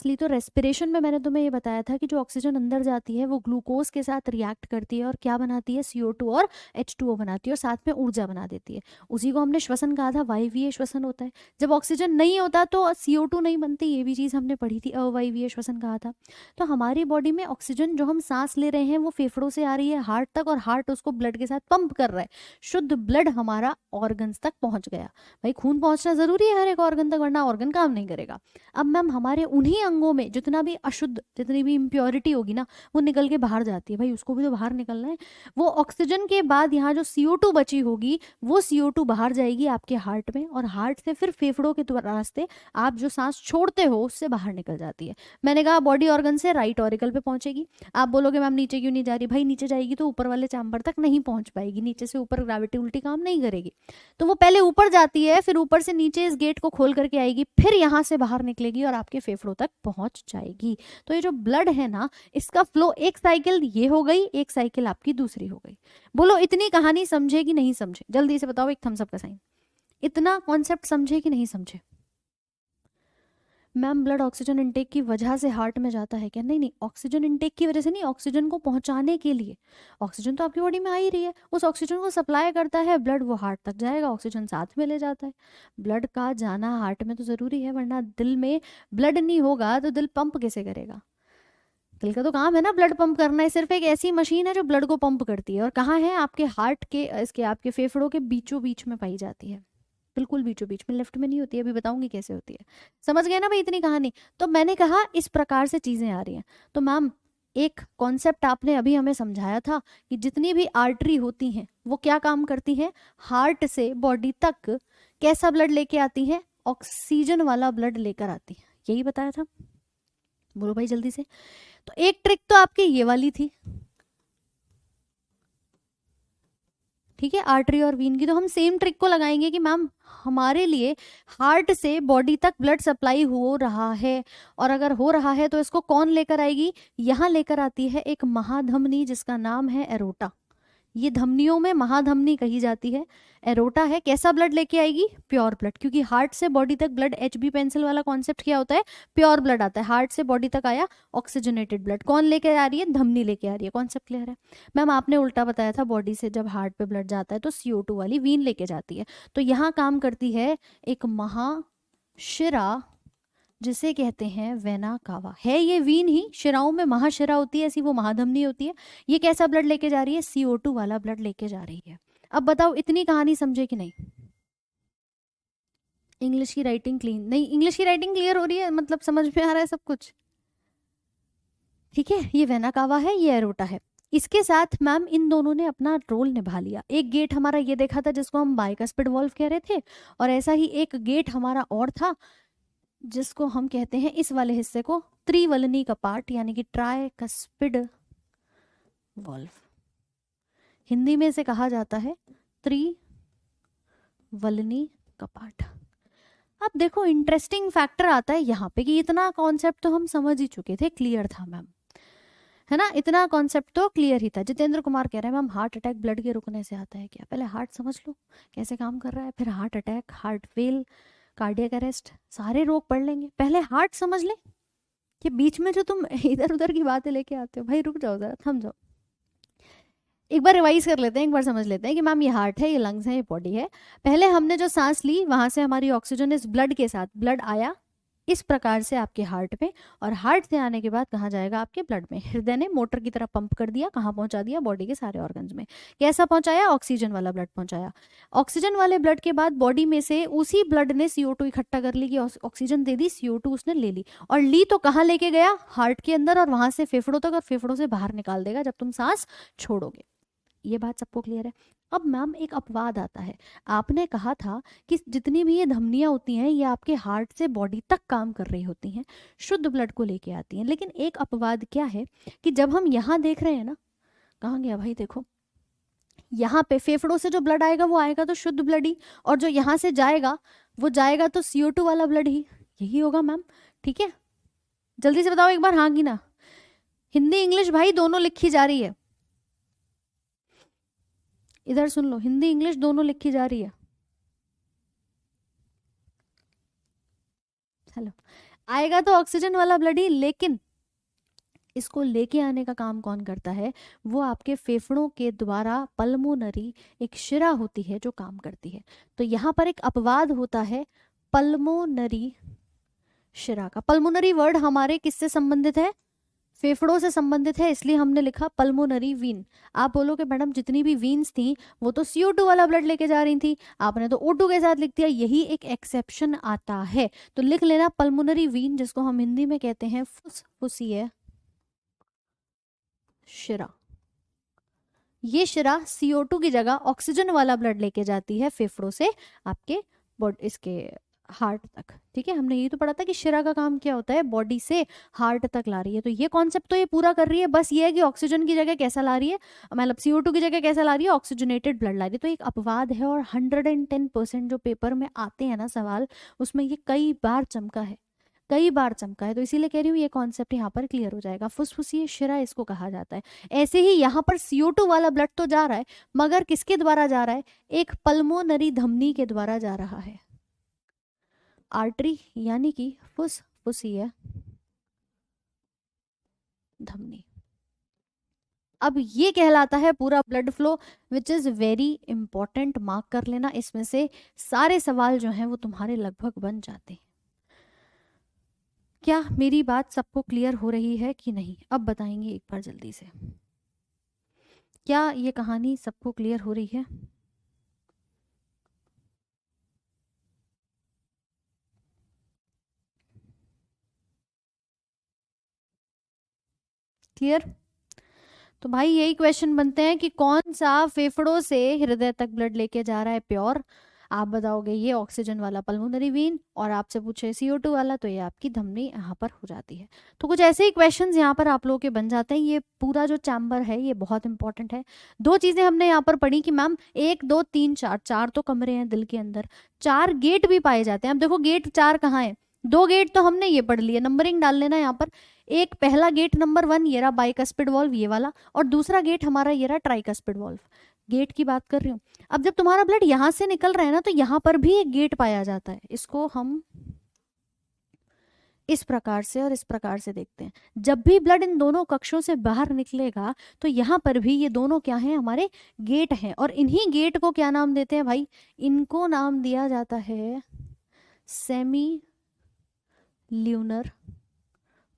ली तो रेस्पिरेशन में मैंने तुम्हें ये बताया था कि जो ऑक्सीजन अंदर जाती है वो ग्लूकोज के साथ रिएक्ट करती है और क्या बनाती है? CO2 और H2O बनाती है और साथ में ऊर्जा बना देती है। उसी को हमने श्वसन कहा था, वायवीय श्वसन होता है। जब ऑक्सीजन नहीं होता तो CO2 नहीं बनती, ये भी चीज़ हमने पढ़ी थी, अवायवीय श्वसन कहा था। तो हमारी बॉडी में ऑक्सीजन जो हम सांस ले रहे हैं वो फेफड़ों से आ रही है हार्ट तक, और हार्ट उसको ब्लड के साथ पंप कर रहा है। शुद्ध ब्लड हमारा ऑर्गन्स तक पहुंच गया। भाई खून पहुंचना जरूरी है हर एक ऑर्गन तक, वरना ऑर्गन काम नहीं करेगा। अब मैम हमारे उन्हीं अंगों में जितना भी अशुद्ध, जितनी भी इम्प्योरिटी होगी ना, वो निकल के बाहर जाती है। भाई उसको भी तो बाहर निकलना है। वो ऑक्सीजन के बाद यहाँ जो CO2 बची होगी वो CO2 बाहर जाएगी आपके हार्ट में, और हार्ट से फिर फेफड़ों के रास्ते आप जो सांस छोड़ते हो उससे बाहर निकल जाती है। मैंने कहा बॉडी ऑर्गन से राइट ऑरिकल पे पहुंचेगी। आप बोलोगे मैम नीचे क्यों नहीं जा रही? भाई नीचे जाएगी तो ऊपर वाले चैम्बर तक नहीं पहुंच पाएगी, नीचे से ऊपर ग्रेविटी उल्टी काम नहीं करेगी। तो वो पहले ऊपर जाती है, फिर ऊपर से नीचे इस गेट को खोल करके आएगी, फिर यहाँ से बाहर निकलेगी और आपके फेफड़ों तक पहुंच जाएगी। तो ये जो ब्लड है ना, इसका फ्लो, एक साइकिल ये हो गई, एक साइकिल आपकी दूसरी हो गई। बोलो इतनी कहानी समझे कि नहीं समझे? जल्दी से बताओ, एक थम्स अप का साइन। इतना कॉन्सेप्ट समझे कि नहीं समझे? मैम ब्लड ऑक्सीजन इनटेक की वजह से हार्ट में जाता है क्या? नहीं नहीं, ऑक्सीजन इनटेक की वजह से नहीं, ऑक्सीजन को पहुंचाने के लिए। ऑक्सीजन तो आपकी बॉडी में आ ही रही है, उस ऑक्सीजन को सप्लाई करता है ब्लड, वो हार्ट तक जाएगा, ऑक्सीजन साथ में ले जाता है। ब्लड का जाना हार्ट में तो ज़रूरी है, वरना दिल में ब्लड नहीं होगा तो दिल पंप कैसे करेगा? दिल का तो काम है ना ब्लड पंप करना है, सिर्फ एक ऐसी मशीन है जो ब्लड को पंप करती है। और कहाँ है? आपके हार्ट के, इसके आपके फेफड़ों के बीचों बीच में पाई जाती है, बिल्कुल बीचों बीच में, लेफ्ट में नहीं होती है, अभी बताऊंगी कैसे होती है। समझ गए ना भाई इतनी कहानी? तो मैंने कहा इस प्रकार से चीजें आ रही हैं। तो मैम एक कॉन्सेप्ट आपने अभी हमें समझाया था कि जितनी भी आर्टरी होती हैं वो क्या काम करती हैं? हार्ट से बॉडी तक कैसा ब्लड लेके आती हैं? ऑक्सीजन वाला ब्लड लेकर आती है, यही बताया था। बोलो भाई जल्दी से। तो एक ट्रिक तो आपकी ये वाली थी, ठीक है, आर्टरी और वीन की। तो हम सेम ट्रिक को लगाएंगे कि मैम हमारे लिए हार्ट से बॉडी तक ब्लड सप्लाई हो रहा है, और अगर हो रहा है तो इसको कौन लेकर आएगी? यहाँ लेकर आती है एक महाधमनी जिसका नाम है एरोटा। ये धमनियों में महाधमनी कही जाती है, एरोटा है। कैसा ब्लड लेके आएगी? प्योर ब्लड, क्योंकि हार्ट से बॉडी तक ब्लड, HB पेंसिल वाला कॉन्सेप्ट क्या होता है? प्योर ब्लड आता है, हार्ट से बॉडी तक आया ऑक्सीजनेटेड ब्लड। कौन लेके आ रही है? धमनी लेके आ रही है। कॉन्सेप्ट क्लियर है? मैम आपने उल्टा बताया था, बॉडी से जब हार्ट पे ब्लड जाता है तो CO2 वाली वीन लेके जाती है। तो यहाँ काम करती है एक महाशिरा जिसे कहते हैं वेना कावा। है ये वीन ही, शिराओं में महाशिरा होती है, ऐसी वो महाधमनी होती है। ये कैसा ब्लड लेके जा रही है? CO2 वाला ब्लड लेके जा रही है। अब बताओ इतनी कहानी समझे कि नहीं? इंग्लिश की राइटिंग क्लीन नहीं, इंग्लिश की राइटिंग क्लियर हो रही है, मतलब समझ में आ रहा है सब कुछ? ठीक है, ये वेना कावा है, ये एरोटा है। इसके साथ मैम इन दोनों ने अपना रोल निभा लिया। एक गेट हमारा ये देखा था जिसको हम बाइकस्पिड वॉल्व कह रहे थे, और ऐसा ही एक गेट हमारा और था जिसको हम कहते हैं इस वाले हिस्से को त्रिवलनी कपाट, यानी कि ट्राइकस्पिड वॉल्व। हिंदी में इसे कहा जाता है त्रिवलनी कपाट। अब देखो इंटरेस्टिंग फैक्टर आता है यहाँ पे कि इतना कॉन्सेप्ट तो हम समझ ही चुके थे, क्लियर था मैम, है ना? इतना कॉन्सेप्ट तो क्लियर ही था। जितेंद्र कुमार कह रहे हैं मैम हार्ट अटैक ब्लड के रुकने से आता है क्या? पहले हार्ट समझ लो कैसे काम कर रहा है, फिर heart attack, heart fail, cardiac arrest, सारे रोग पढ़ लेंगे। पहले हार्ट समझ ले, कि बीच में जो तुम इधर उधर की बातें लेके आते हो, भाई रुक जाओ जरा, थम जाओ। एक बार रिवाइज कर लेते हैं, एक बार समझ लेते हैं कि मैम ये हार्ट है, ये लंग्स है, ये बॉडी है। पहले हमने जो सांस ली वहां से हमारी ऑक्सीजन इस ब्लड के साथ, ब्लड आया इस प्रकार से आपके हार्ट में, और हार्ट से आने के बाद कहाँ जाएगा? आपके ब्लड में। हृदय ने मोटर की तरह पंप कर दिया, कहाँ पहुंचा दिया? बॉडी के सारे ऑर्गन्स में। कैसा पहुंचाया? ऑक्सीजन वाला ब्लड पहुंचाया। ऑक्सीजन वाले ब्लड के बाद बॉडी में से उसी ब्लड ने CO2 इकट्ठा कर ली, कि ऑक्सीजन दे दी, CO2 उसने ले ली, और ली तो कहाँ लेके गया? हार्ट के अंदर, और वहां से फेफड़ों तक, और फेफड़ों से बाहर निकाल देगा जब तुम सांस छोड़ोगे। ये बात सबको क्लियर है? अब मैम एक अपवाद आता है। आपने कहा था कि जितनी भी ये धमनियां होती हैं ये आपके हार्ट से बॉडी तक काम कर रही होती हैं, शुद्ध ब्लड को लेके आती हैं। लेकिन एक अपवाद क्या है कि जब हम यहाँ देख रहे हैं ना, कहाँ गया भाई? देखो यहाँ पे फेफड़ों से जो ब्लड आएगा वो आएगा तो शुद्ध ब्लड ही, और जो यहाँ से जाएगा वो जाएगा तो CO2 वाला ब्लड ही। यही होगा मैम, ठीक है? जल्दी से बताओ एक बार, हाँ कि ना? हिंदी इंग्लिश भाई दोनों लिखी जा रही है, इधर सुन लो, हिंदी इंग्लिश दोनों लिखी जा रही है। हेलो, आएगा तो ऑक्सीजन वाला ब्लड ही, लेकिन इसको लेके आने का काम कौन करता है? वो आपके फेफड़ों के द्वारा पल्मोनरी एक शिरा होती है जो काम करती है। तो यहाँ पर एक अपवाद होता है पल्मोनरी शिरा का। पल्मोनरी वर्ड हमारे किससे संबंधित है? फेफड़ों से संबंधित है, इसलिए हमने लिखा पल्मोनरी वीन। आप बोलोगे मैडम जितनी भी वीन्स थी वो तो CO2 वाला ब्लड लेके जा रही थी, आपने तो O2 के साथ लिख दिया, यही एक एक्सेप्शन आता है। तो लिख लेना पल्मोनरी वीन, जिसको हम हिंदी में कहते हैं फुसफुसीय शिरा। ये शिरा CO2 की जगह ऑक्सीजन वाला ब्लड लेके जाती है फेफड़ों से आपके इसके हार्ट तक। ठीक है, हमने ये तो पढ़ा था कि शिरा का काम क्या होता है? बॉडी से हार्ट तक ला रही है। तो ये कॉन्सेप्ट तो ये पूरा कर रही है, बस ये है कि ऑक्सीजन की जगह कैसा ला रही है, मतलब CO2 की जगह कैसा ला रही है? ऑक्सीजनेटेड ब्लड ला रही है। तो एक अपवाद है, और 110% जो पेपर में आते हैं ना सवाल, उसमें ये कई बार चमका है, कई बार चमका है। तो इसीलिए कह रही हूँ ये कॉन्सेप्ट यहाँ पर क्लियर हो जाएगा। फुसफुसीय शिरा इसको कहा जाता है। ऐसे ही यहाँ पर CO2 वाला ब्लड तो जा रहा है, मगर किसके द्वारा जा रहा है? एक पल्मोनरी धमनी के द्वारा जा रहा है। आर्टरी यानी कि फुफ्फुसीय धमनी। अब ये कहलाता है पूरा blood flow, which is very important, mark कर लेना। इसमें से सारे सवाल जो हैं वो तुम्हारे लगभग बन जाते हैं। क्या मेरी बात सबको क्लियर हो रही है कि नहीं? अब बताएंगे एक बार जल्दी से, क्या ये कहानी सबको क्लियर हो रही है? क्लियर? तो भाई यही क्वेश्चन बनते हैं कि कौन सा फेफड़ों से हृदय तक ब्लड लेके जा रहा है प्योर। आप बताओगे ये ऑक्सीजन वाला पल्मोनरी वीन, और आपसे पूछे CO2 वाला, तो ये आपकी धमनी यहाँ पर हो जाती है। तो कुछ ऐसे ही क्वेश्चंस यहाँ पर आप लोगों के बन जाते हैं। ये पूरा जो चैम्बर है ये बहुत इंपॉर्टेंट है। दो चीजें हमने यहाँ पर पढ़ी कि मैम 1 2 3 4, 4 तो कमरे हैं दिल के अंदर, 4 गेट भी पाए जाते हैं। अब देखो गेट 4 कहाँ है, 2 गेट तो हमने ये पढ़ लिए, नंबरिंग डाल लेना यहाँ पर। एक पहला गेट नंबर 1 ये रहा बाइकस्पिड वॉल्व ये वाला, और दूसरा गेट हमारा ये रहा ट्राइकस्पिड वॉल्व। गेट की बात कर रही हूँ। अब जब तुम्हारा ब्लड यहाँ से निकल रहा है ना, तो यहाँ पर भी एक गेट पाया जाता है। इसको हम इस प्रकार से और इस प्रकार से देखते हैं। जब भी ब्लड इन दोनों कक्षों से बाहर निकलेगा तो यहाँ पर भी ये दोनों क्या हैं, हमारे गेट हैं। और इन्हीं गेट को क्या नाम देते हैं भाई? इनको नाम दिया जाता है सेमी ल्यूनर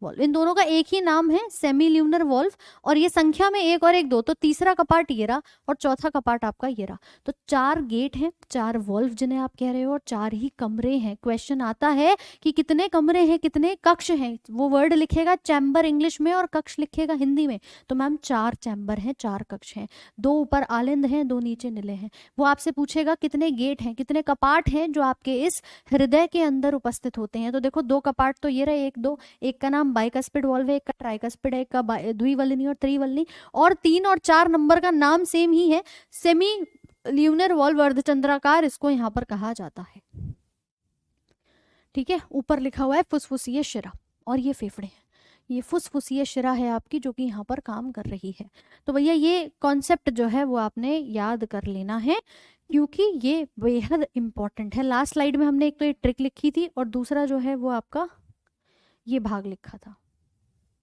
वॉल्व। इन दोनों का एक ही नाम है, सेमी ल्यूनर वॉल्व। और ये संख्या में 1 और 1 2, तो तीसरा कपाट ये रहा और चौथा कपाट आपका ये रहा। तो 4 गेट हैं, 4 वॉल्व जिन्हें आप कह रहे हो, और 4 ही कमरे हैं। क्वेश्चन आता है कि कितने कमरे हैं, कितने कक्ष हैं, वो वर्ड लिखेगा चैम्बर इंग्लिश में और कक्ष लिखेगा हिंदी में। तो मैम 4 चैम्बर हैं, 4 कक्ष हैं, 2 ऊपर आलिंद हैं, 2 नीचे निले हैं। वो आपसे पूछेगा कितने गेट हैं, कितने कपाट हैं जो आपके इस हृदय के अंदर उपस्थित होते हैं। तो देखो 2 कपाट तो ये रहे, 1 2, एक का नाम बाइकस्पिड वॉल्व है, एक का ट्राइकस्पिड है, एक का द्विवल्नी और त्रिवल्नी, और 3 और 4 नंबर का नाम सेम ही है, सेमी ल्यूनर वॉल्व, अर्धचंद्राकार इसको यहाँ पर कहा जाता है। ठीक है, ऊपर लिखा हुआ है फुसफुसीय शिरा, और ये फेफड़े हैं। ये फुसफुसीय शिरा है आपकी जो कि यहाँ पर काम कर रही है। तो भैया ये कॉन्सेप्ट जो है वो आपने याद कर लेना है, क्योंकि ये बेहद इंपॉर्टेंट है। लास्ट स्लाइड में हमने एक तो ये ट्रिक लिखी थी, और दूसरा जो है वो आपका ये भाग लिखा था।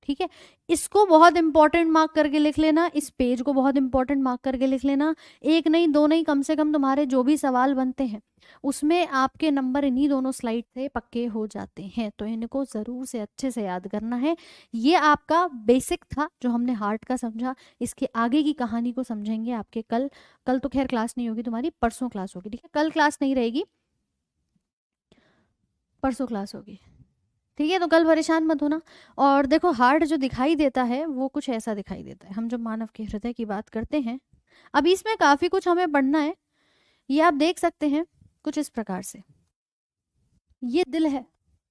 ठीक है, इसको बहुत इंपॉर्टेंट मार्क करके लिख लेना, इस पेज को बहुत इंपॉर्टेंट मार्क करके लिख लेना। एक नहीं, दो नहीं, कम से कम तुम्हारे जो भी सवाल बनते हैं उसमें आपके नंबर इन्हीं दोनों स्लाइड से पक्के हो जाते हैं। तो इनको जरूर से अच्छे से याद करना है। ये आपका बेसिक था जो हमने हार्ट का समझा। इसके आगे की कहानी को समझेंगे आपके कल। कल तो खैर क्लास नहीं होगी तुम्हारी, परसों क्लास होगी। ठीक है, कल क्लास नहीं रहेगी, परसों क्लास होगी। ठीक है, तो कल परेशान मत होना। और देखो हार्ट जो दिखाई देता है वो कुछ ऐसा दिखाई देता है। हम जब मानव के हृदय की बात करते हैं, अभी इसमें काफी कुछ हमें पढ़ना है। ये आप देख सकते हैं कुछ इस प्रकार से, ये दिल है।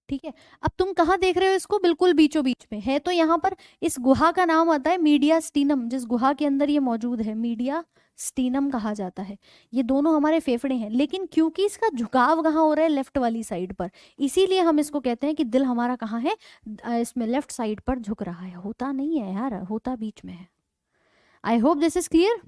ठीक है, अब तुम कहाँ देख रहे हो इसको? बिल्कुल बीचों बीच में है। तो यहाँ पर इस गुहा का नाम आता है मीडिया स्टीनम। जिस गुहा के अंदर ये मौजूद है मीडिया स्टीनम कहा जाता है। ये दोनों हमारे फेफड़े हैं, लेकिन क्योंकि इसका झुकाव कहाँ हो रहा है? लेफ्ट वाली साइड पर, इसीलिए हम इसको कहते हैं कि दिल हमारा कहाँ है? इसमें लेफ्ट साइड पर झुक रहा है। होता नहीं है यार, होता बीच में है। I hope this is clear.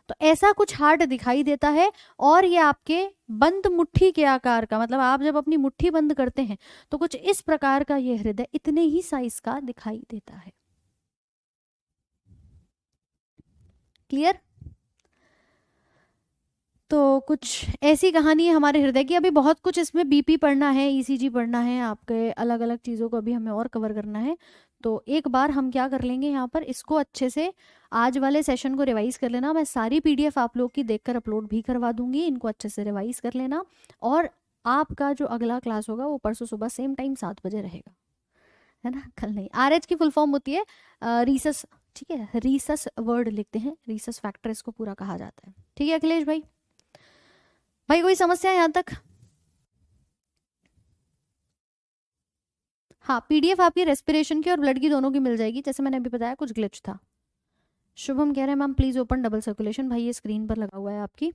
तो ऐसा कुछ हार्ट दिखाई देता है, और ये आपके बंद मुट्ठी के आकार का, मतलब आप जब अपनी मुट्ठी बंद करते हैं तो कुछ इस प्रकार का ये हृदय इतने ही साइज का दिखाई देता है। क्लियर? तो कुछ ऐसी कहानी है हमारे हृदय की। अभी बहुत कुछ इसमें बीपी पढ़ना है, ईसीजी पढ़ना है, आपके अलग अलग चीज़ों को अभी हमें और कवर करना है। तो एक बार हम क्या कर लेंगे, यहाँ पर इसको अच्छे से आज वाले सेशन को रिवाइज कर लेना। मैं सारी PDF आप लोग की देखकर अपलोड भी करवा दूंगी, इनको अच्छे से रिवाइज कर लेना। और आपका जो अगला क्लास होगा वो परसों सुबह सेम टाइम 7 बजे रहेगा, है ना? कल नहीं। RH की फुल फॉर्म होती है रीसस। ठीक है, रीसस वर्ड लिखते हैं, रीसस फैक्टर इसको पूरा कहा जाता है। ठीक है अखिलेश भाई? भाई कोई समस्या है यहाँ तक? हाँ, PDF आपकी रेस्पिरेशन की और ब्लड की दोनों की मिल जाएगी, जैसे मैंने अभी बताया कुछ ग्लिच था। शुभम कह रहे हैं ma'am please open double circulation. भाई ये स्क्रीन पर लगा हुआ है आपकी।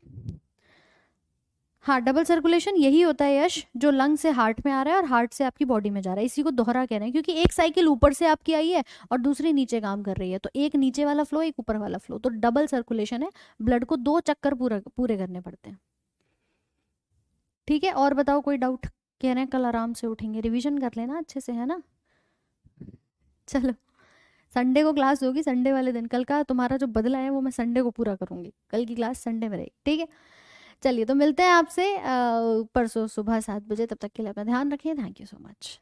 हाँ, डबल सर्कुलेशन यही होता है यश, जो लंग से हार्ट में आ रहा है और हार्ट से आपकी बॉडी में जा रहा है। इसी को दोहरा कह रहे हैं, क्योंकि एक साइकिल ऊपर से आपकी आई है और दूसरी नीचे काम कर रही है। तो एक नीचे वाला फ्लो, एक ऊपर वाला फ्लो, तो डबल सर्कुलेशन है। ब्लड को 2 चक्कर पूरे करने पड़ते हैं। ठीक है, और बताओ कोई डाउट? कह रहे हैं कल आराम से उठेंगे, रिवीजन कर लेना अच्छे से, है ना। चलो, संडे को क्लास होगी, संडे वाले दिन कल का तुम्हारा जो बदला है वो मैं संडे को पूरा करूंगी, कल की क्लास संडे में रहेगी, ठीक है। चलिए, तो मिलते हैं आपसे परसों सुबह 7 बजे, तब तक के लिए अपना ध्यान रखिए, थैंक यू सो मच।